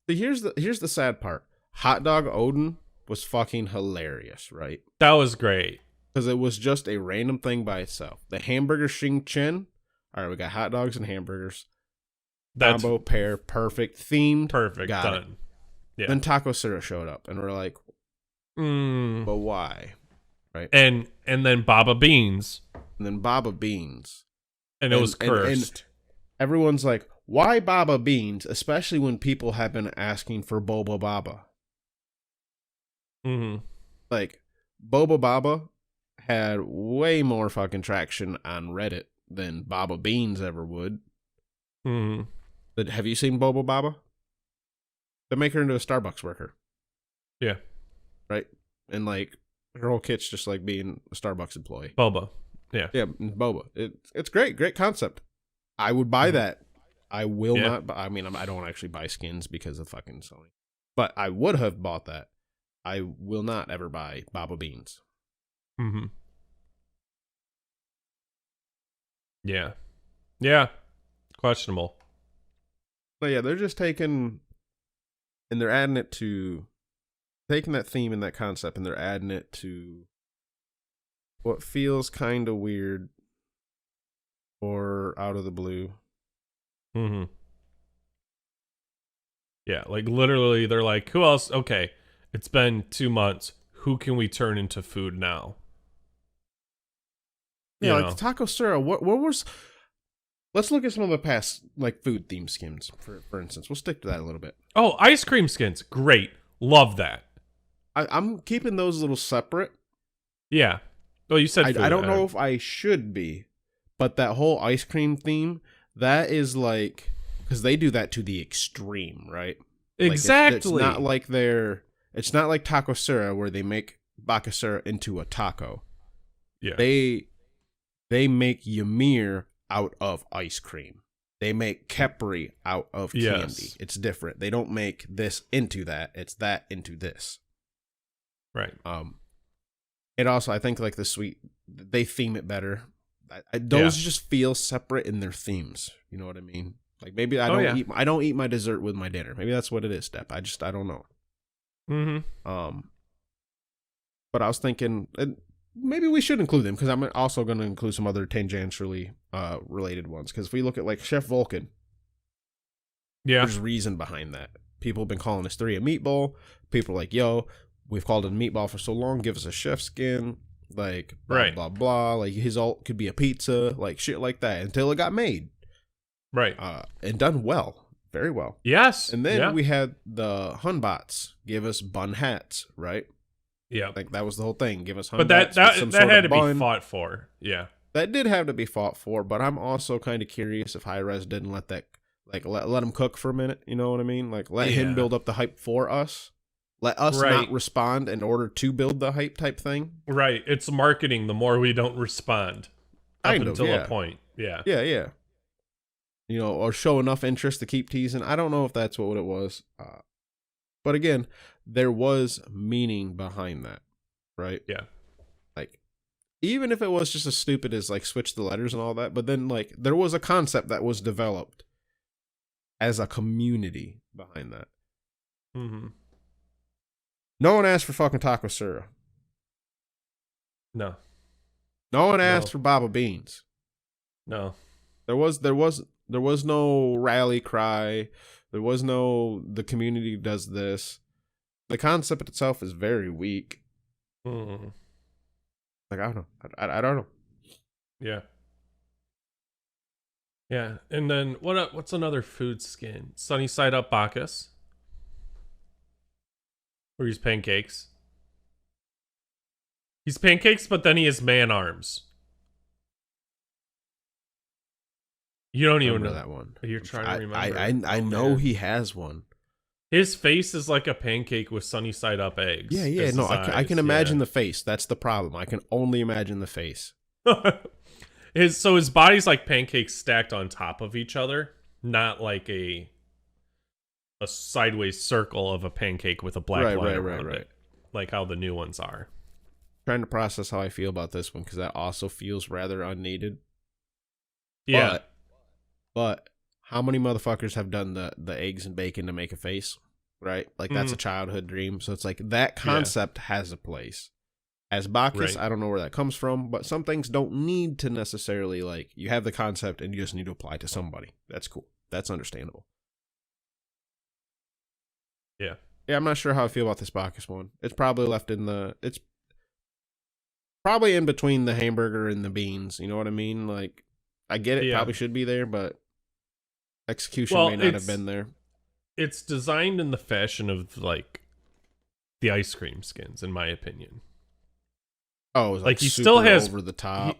But here's the sad part. Hot Dog Odin was fucking hilarious, right? That was great. Because it was just a random thing by itself. The hamburger Xing Chen, All right, we got hot dogs and hamburgers. That's Combo pair, perfect, themed, perfect. got Done. it. Yeah. Then taco syrup showed up, and we're like, but why? Right. And then Baba Beans, And then Baba Beans. and it was cursed. Everyone's like, why Baba Beans? Especially when people have been asking for Boba Baba. Mm-hmm. Like, Boba Baba had way more fucking traction on Reddit than Baba Beans ever would. Mm-hmm. But have you seen Boba Baba? They make her into a Starbucks worker. Yeah. Right? And like, her whole kit's just like being a Starbucks employee. Boba. Yeah. Yeah, Boba. It's great. Great concept. I would buy that. I will not buy, I mean, I don't actually buy skins because of fucking Sony. But I would have bought that. I will not ever buy Baba Beans. Mm-hmm. Yeah. Yeah. Questionable. But yeah, they're just taking and they're adding it to taking that theme and that concept and they're adding it to what feels kind of weird or out of the blue. Mm-hmm. Yeah, like literally they're like, who else? Okay, it's been 2 months. Who can we turn into food now? Yeah, You like know? taco syrup. What was? Let's look at some of the past like food themed skins. For instance, we'll stick to that a little bit. Oh, ice cream skins. Great. Love that. I'm keeping those a little separate. Yeah. Oh, you said food. I don't know if I should be, but that whole ice cream theme, that is like, because they do that to the extreme, right? Exactly. It's not like taco syrup where they make bakasura into a taco. Yeah. They make Ymir out of ice cream. They make Kepri out of candy. Yes. It's different. They don't make this into that. It's that into this. Right. It also, I think, like the sweet, they theme it better. Those just feel separate in their themes. You know what I mean? Like maybe I don't eat my dessert with my dinner. Maybe that's what it is, Step. I don't know. Mm-hmm. But I was thinking maybe we should include them because I'm also going to include some other tangentially related ones. Because if we look at like Chef Vulcan, there's reason behind that. People have been calling this 3 a meatball. People are like, yo, we've called it a meatball for so long. Give us a chef skin. Like, blah, blah, blah. Like, his alt could be a pizza. Like, shit like that. Until it got made. Right. And done well. Very well. Yes. And then we had the Hunbots give us bun hats, right? Yeah. Like, that was the whole thing. Give us Hun but bats that with had to bun. be fought for. Yeah. That did have to be fought for, but I'm also kind of curious if Hi-Rez didn't let that, like, let him cook for a minute. You know what I mean? Like, let him build up the hype for us. Let us not respond in order to build the hype type thing. Right. It's marketing the more we don't respond. Up until a point. Yeah. Yeah, yeah. You know, or show enough interest to keep teasing. I don't know if that's what it was. But again, there was meaning behind that. Right? Yeah. Like, even if it was just as stupid as, like, switch the letters and all that, but then, like, there was a concept that was developed as a community behind that. Mm-hmm. No one asked for fucking taco syrup. No. No one asked for Baba Beans. No. There was no rally cry. There was no the community does this. The concept itself is very weak. Mm-hmm. Like, I don't know. I don't know. Yeah. Yeah. And then what's another food skin? Sunny Side Up Bacchus. Or he's pancakes. He's pancakes, but then he has man arms. You don't even know that one. You're trying to remember. I know he has one. His face is like a pancake with sunny side up eggs. Yeah, yeah. No, I can imagine the face. That's the problem. I can only imagine the face. His body's like pancakes stacked on top of each other, not like a sideways circle of a pancake with a black line around it, like how the new ones are. Trying to process how I feel about this one because that also feels rather unneeded. Yeah, but how many motherfuckers have done the eggs and bacon to make a face? Right, like that's a childhood dream. So it's like that concept has a place. as Bacchus. Right. I don't know where that comes from, but some things don't need to necessarily, like, you have the concept and you just need to apply it to somebody. That's cool. That's understandable. Yeah. Yeah, I'm not sure how I feel about this Bacchus one. It's probably it's probably in between the hamburger and the beans. You know what I mean? Like, I get it, probably should be there, but execution may not have been there. It's designed in the fashion of, like, the ice cream skins, in my opinion. Oh, it's like he still has over the top.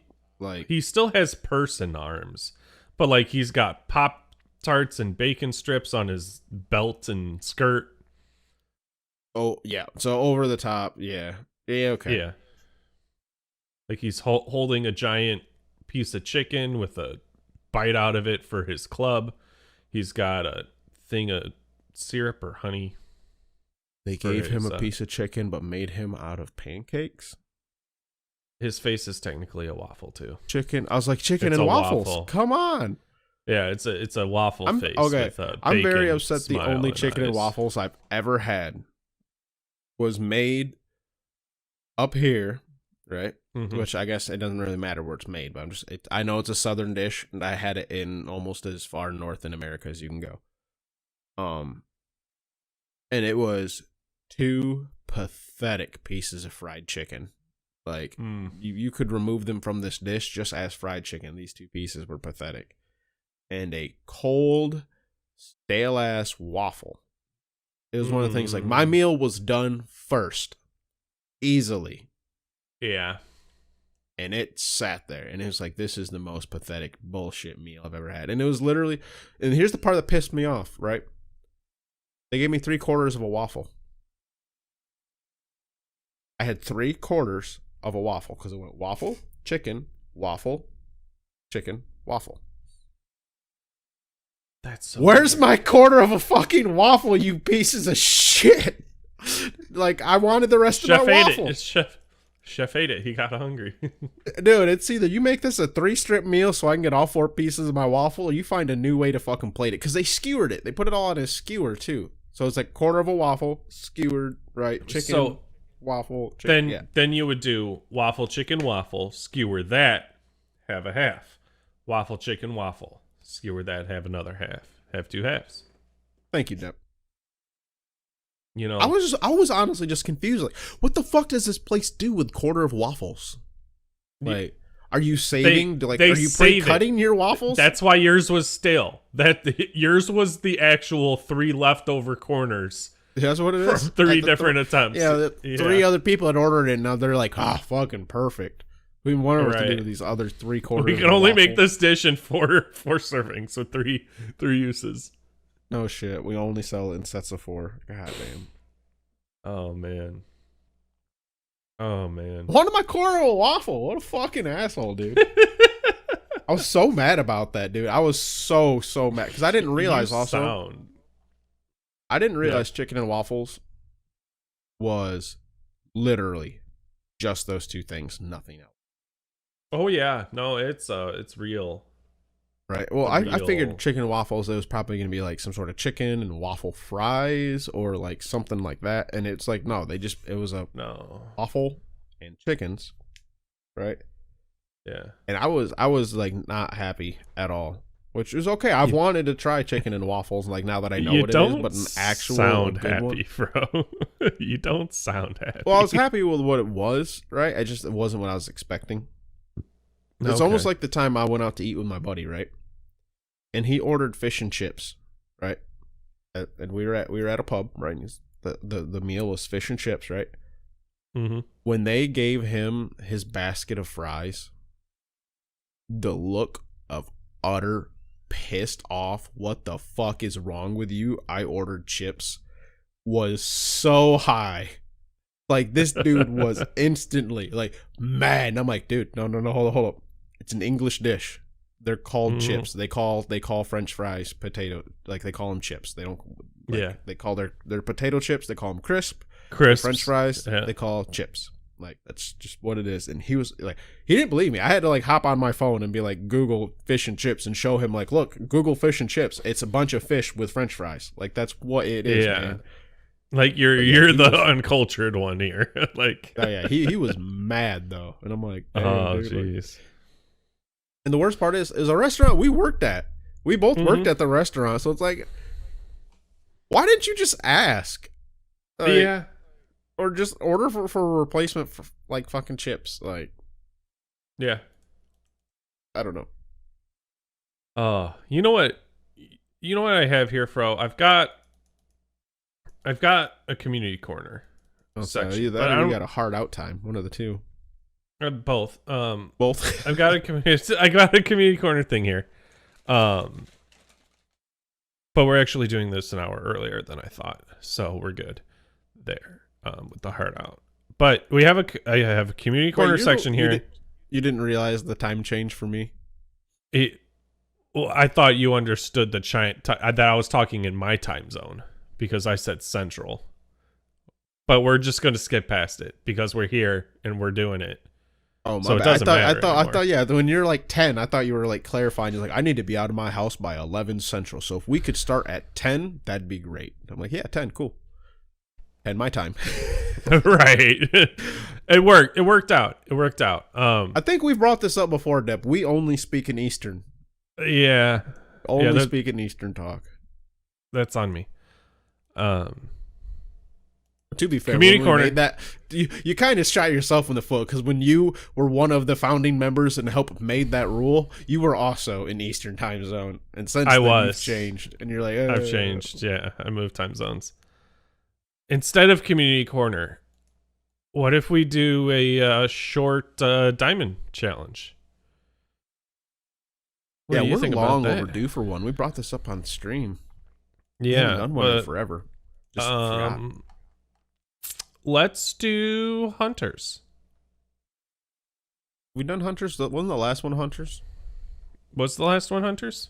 He still has person arms, but like he's got Pop-Tarts and bacon strips on his belt and skirt. Oh yeah, so over the top. Yeah, okay. Yeah, like he's holding a giant piece of chicken with a bite out of it for his club. He's got a thing of syrup or honey. They gave him a piece of chicken, but made him out of pancakes. His face is technically a waffle too. Chicken. I was like, chicken and waffles. Waffle. Come on. Yeah, it's a waffle face. Okay, with I'm very upset. The only chicken and waffles I've ever had was made up here, right? Mm-hmm. Which I guess it doesn't really matter where it's made, but I know it's a southern dish, and I had it in almost as far north in America as you can go. And it was 2 pathetic pieces of fried chicken. Like, you could remove them from this dish just as fried chicken. These 2 pieces were pathetic. And a cold, stale-ass waffle. It was one of the things, like, my meal was done first. Easily. Yeah. And it sat there. And it was like, this is the most pathetic bullshit meal I've ever had. And it was literally... And here's the part that pissed me off, right? They gave me 3/4 of a waffle. I had 3/4 of a waffle because it went waffle, chicken, waffle, chicken, waffle. That's so Where's weird. my quarter of a fucking waffle, you pieces of shit? Like, I wanted the rest Chef of my waffle. Chef ate it. He got hungry. Dude, it's either you make this a 3-strip meal so I can get all 4 pieces of my waffle, or you find a new way to fucking plate it. Because they skewered it. They put it all on a skewer, too. So it's like 1/4 of a waffle, skewered, right? Chicken, waffle, chicken. Then you would do waffle, chicken, waffle, skewer that, have a half. Waffle, chicken, waffle, skewer that, have another half. Have 2 halves. Thank you, Deb. You know, I was honestly just confused. Like, what the fuck does this place do with 1/4 of waffles? Like, are you saving? Are you pre-cutting your waffles? That's why yours was stale. Yours was the actual 3 leftover corners. That's what it is. 3 different attempts. Yeah, 3 other people had ordered it, and now they're like, fucking perfect. We wonder what to do with these other 3/4. We can only make this dish in 4 servings, so 3 uses. No shit. We only sell it in sets of 4. God damn. Oh man. One of my 1/4 of a waffle. What a fucking asshole, dude. I was so mad about that, dude. I was so mad because I didn't realize I didn't realize chicken and waffles was literally just those 2 things, nothing else. Oh yeah, no, it's real. Right. Well, I figured chicken and waffles, it was probably going to be like some sort of chicken and waffle fries or like something like that. And it's like, no, it was a waffle and chickens. Right. Yeah. And I was like not happy at all, which is okay. I've wanted to try chicken and waffles like now that I know what it is, but an actual sound good happy, bro. You don't sound happy. Well, I was happy with what it was, right? It wasn't what I was expecting. It's almost like the time I went out to eat with my buddy, right? And he ordered fish and chips, right? And we were at a pub, right? And the meal was fish and chips, right? Mm-hmm. When they gave him his basket of fries, the look of utter pissed off, what the fuck is wrong with you? I ordered chips, was so high. Like, this dude was instantly like mad. And I'm like, dude, no, hold up. It's an English dish. They're called chips. They call French fries potato. Like, they call them chips. They don't. They call their potato chips. They call them crisp. French fries. Yeah. They call chips. Like, that's just what it is. And he was like, he didn't believe me. I had to like hop on my phone and be like, Google fish and chips and show him like, look, Google fish and chips. It's a bunch of fish with French fries. Like, that's what it is, man. Like you're the uncultured one here. Like, oh yeah, he was mad though, and I'm like, oh dude, jeez. And the worst part is a restaurant we worked at. We both worked at the restaurant, so it's like, why didn't you just ask? Like, Yeah. or just order for a replacement for like fucking chips. Like, Yeah. I don't know. You know what? You know what I have here, Fro? I've got a community corner section. Either that or you got a hard out time. One of the two. Both. Both. I got a community corner thing here. But we're actually doing this an hour earlier than I thought, so we're good there. With the heart out. But I have a community corner section here. You didn't realize the time change for me? Well, I thought you understood that I was talking in my time zone because I said central. But we're just going to skip past it because we're here and we're doing it. Oh my so bad. It doesn't matter I thought yeah, when you're like 10, I thought you were like clarifying. You're like, I need to be out of my house by 11 central. So if we could start at 10, that'd be great. I'm like, yeah, 10, cool. 10 my time. Right. It worked out. I think we've brought this up before, Deb. We only speak in Eastern. Yeah. Only speak in Eastern talk. That's on me. To be fair, community corner, that you kind of shot yourself in the foot because when you were one of the founding members and helped made that rule, you were also in Eastern time zone, and since then you've changed, and you're like, I've changed. Yeah, I moved time zones. Instead of community corner, what if we do a short diamond challenge? What do you think long overdue for one. We brought this up on stream. Yeah, we haven't done one in forever. Just forgot. Let's do hunters. We done hunters? Wasn't the last one hunters? What's the last one hunters?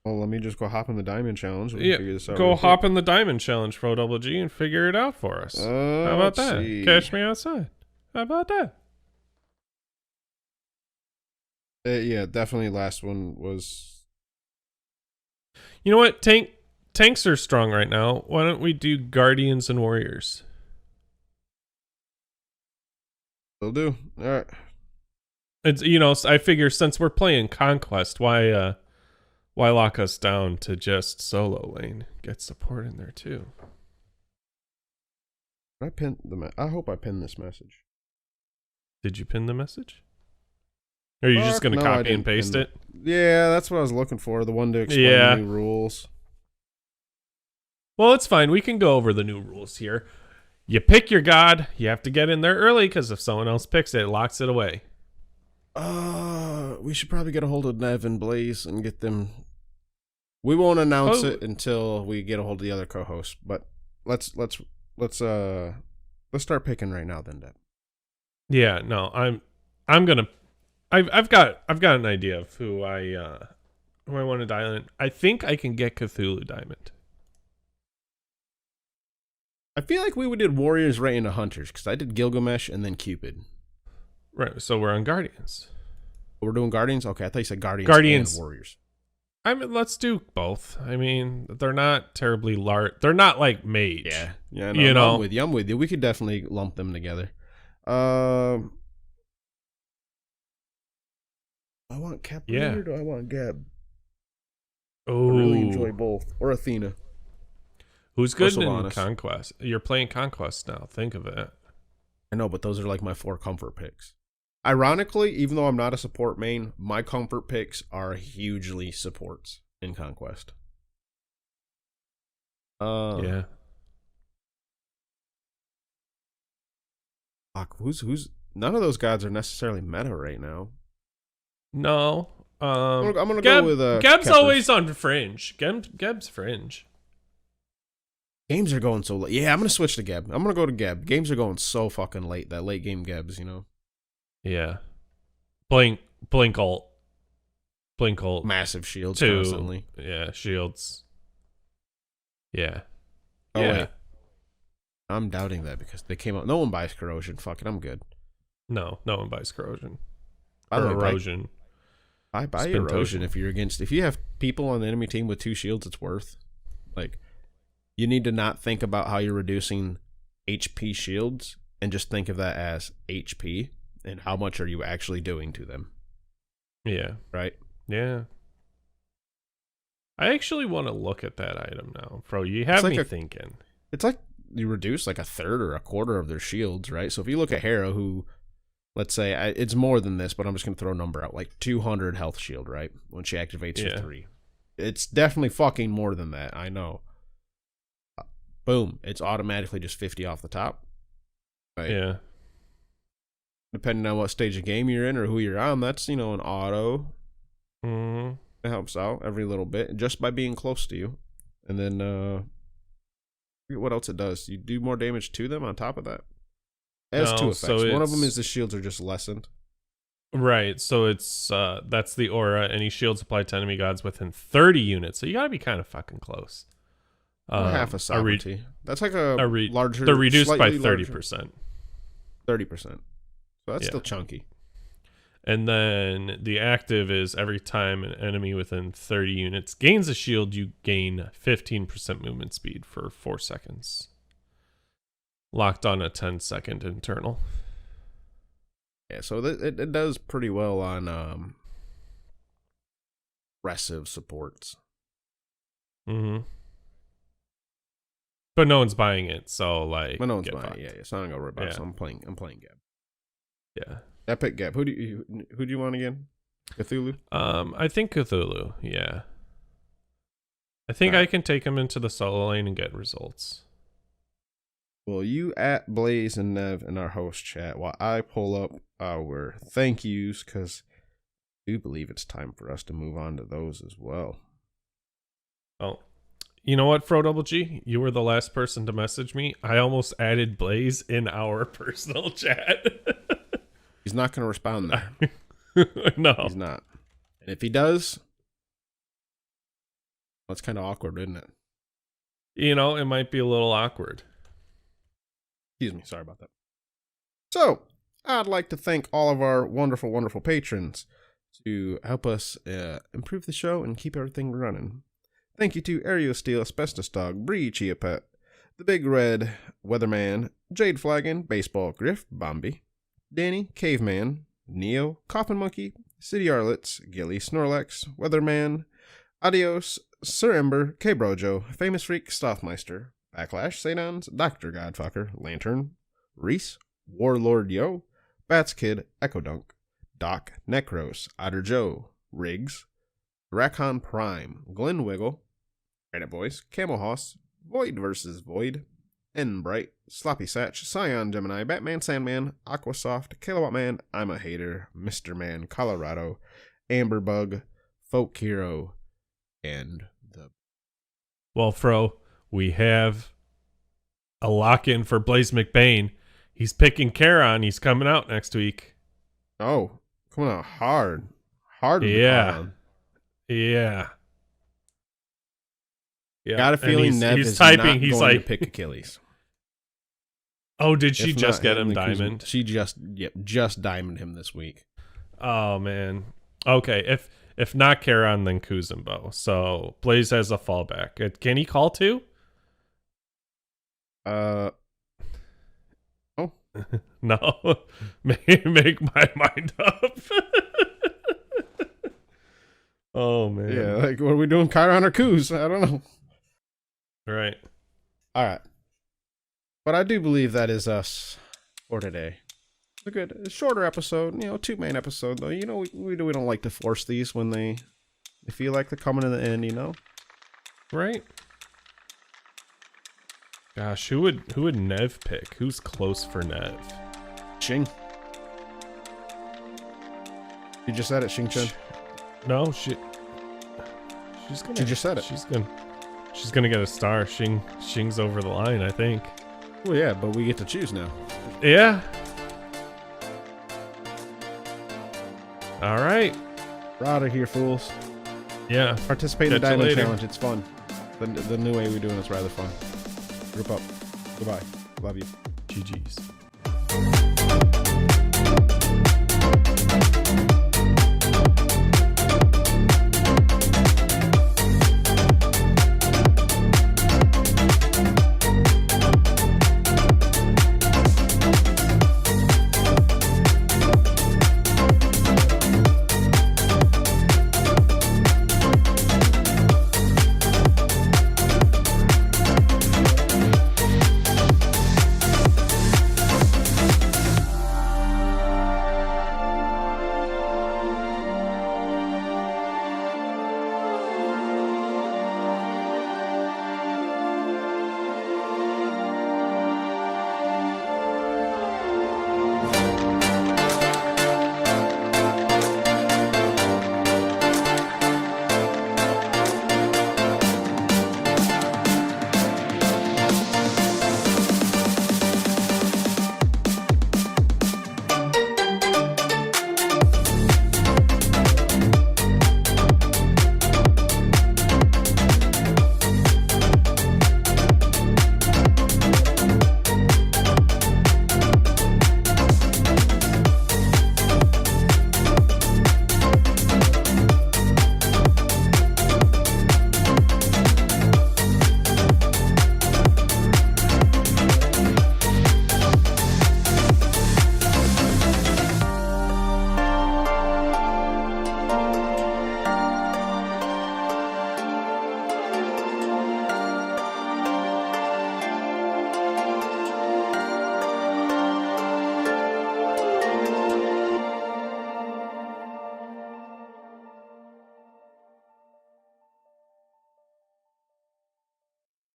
Well, let me just go hop in the diamond challenge. Yeah, go hop in the diamond challenge, Fro Double G, and figure it out for us. How about that? See. Catch me outside. How about that? Yeah, definitely. Last one was. You know what? Tanks are strong right now. Why don't we do Guardians and Warriors? Will do. All right. It's I figure since we're playing Conquest, why lock us down to just solo lane? Get support in there too. I pinned I hope I pinned this message. Did you pin the message? Or are you just gonna copy and paste it? Yeah, that's what I was looking for. The one to explain the new rules. Well, it's fine. We can go over the new rules here. You pick your god. You have to get in there early because if someone else picks it, it locks it away. We should probably get a hold of Nev and Blaze and get them. We won't announce it until we get a hold of the other co-hosts. But let's start picking right now, then, Deb. Yeah, no, I'm gonna. I've got an idea of who I want to dial in. I think I can get Cthulhu Diamond. I feel like we did Warriors right into Hunters because I did Gilgamesh and then Cupid. Right, so we're on Guardians. We're doing Guardians? Okay, I thought you said Guardians and Warriors. I mean, let's do both. I mean, they're not terribly large. They're not like mage. Yeah. No, I'm with you. We could definitely lump them together. I want Kepler or do I want Geb? Oh, I really enjoy both. Or Athena. Who's good in Conquest? You're playing Conquest now. Think of it. I know, but those are like my 4 comfort picks. Ironically, even though I'm not a support main, my comfort picks are hugely supports in Conquest. Yeah. Fuck, who's none of those gods are necessarily meta right now. No. I'm gonna go with Geb's always on fringe. Geb's fringe. Games are going so late. Yeah, I'm gonna switch to Geb. I'm gonna go to Geb. Games are going so fucking late. That late game Gebs, you know. Yeah. Blink ult. Massive shields constantly. Yeah, shields. Yeah. Oh, yeah. Wait. I'm doubting that because they came out. No one buys corrosion. Fuck it, I'm good. No one buys corrosion. Or erosion. I buy erosion if you're against. If you have people on the enemy team with 2 shields, it's worth. Like, You need to not think about how you're reducing HP shields and just think of that as HP and how much are you actually doing to them. Yeah. Right? Yeah. I actually want to look at that item now, bro. You have me thinking. It's like you reduce like a third or a quarter of their shields, right? So if you look at Hera, who, let's say, it's more than this, but I'm just going to throw a number out, like 200 health shield, right? When she activates her 3. It's definitely fucking more than that, I know. Boom, it's automatically just 50 off the top. Right? Yeah. Depending on what stage of game you're in or who you're on, that's, an auto. Mm-hmm. It helps out every little bit just by being close to you. And then, forget what else it does. You do more damage to them on top of that. It has 2 effects. So one of them is the shields are just lessened. Right, so it's that's the aura. Any shields applied to enemy gods within 30 units. So you gotta be kind of fucking close. Half a sovereignty. That's like a larger. They're reduced by 30%. 30%. So that's still chunky. And then the active is every time an enemy within 30 units gains a shield, you gain 15% movement speed for 4 seconds. Locked on a 10-second internal. Yeah, so it does pretty well on aggressive supports. Mm-hmm. But no one's buying it, so like. But no one's buying it. Yeah, so I'm not gonna worry about it. So I'm playing Gab. Yeah. I picked Gab. Who do you want again? Cthulhu? I think Cthulhu, yeah. I think I can take him into the solo lane and get results. Well, you at Blaze and Nev in our host chat while I pull up our thank yous, because I do believe it's time for us to move on to those as well. Oh, you know what, Fro Double G? You were the last person to message me. I almost added Blaze in our personal chat. He's not going to respond there. No. He's not. And if he does, that's kind of awkward, isn't it? It might be a little awkward. Excuse me. Sorry about that. So, I'd like to thank all of our wonderful, wonderful patrons to help us improve the show and keep everything running. Thank you to Aereo Steel, Asbestos Dog, Bree Chia Pet, The Big Red, Weatherman, Jade Flagon, Baseball Griff, Bombi, Danny, Caveman, Neo, Coffin Monkey, City Arlets, Gilly, Snorlax, Weatherman, Adios, Sir Ember, K-Brojo, Famous Freak, Stothmeister, Backlash, Sadons, Dr. Godfucker, Lantern, Reese, Warlord Yo, Bats Kid, Echo Dunk, Doc, Necros, Otter Joe, Riggs, Rackhon Prime, Glen Wiggle, Granite Boys, Camel Hoss, Void vs. Void, Bright, Sloppy Satch, Scion Gemini, Batman Sandman, Aquasoft, Kilowatt Man, I'm a Hater, Mr. Man, Colorado, Amberbug, Folk Hero, and the... Well, Fro, we have a lock-in for Blaze McBain. He's picking Charon. He's coming out next week. Oh, coming out hard. Hard. Yeah. Yeah. Got a feeling Nev he's is typing. not He's going like, to pick Achilles. Oh, did she If just not get him the diamond? She just diamond him this week. Oh man. Okay, if not Charon, then Kuzumbo. So Blaze has a fallback. Can he call too? Oh. No. Make my mind up. Oh man. Yeah, like what are we doing, Chiron or Kuz? I don't know. Right. All right. But I do believe that is us for today. A shorter episode, 2-main episode though. We don't like to force these when they feel like they're coming to the end, Right. Gosh, who would Nev pick? Who's close for Nev? Xing. You just said it, Xing Chen. No, she's gonna. She just said it. She's gonna get a star. Xing's over the line, I think. Well, yeah, but we get to choose now. Yeah. All right. We're out of here, fools. Yeah. Participate in the Diamond Challenge. It's fun. The new way we're doing it's rather fun. Group up. Goodbye. Love you. GG's.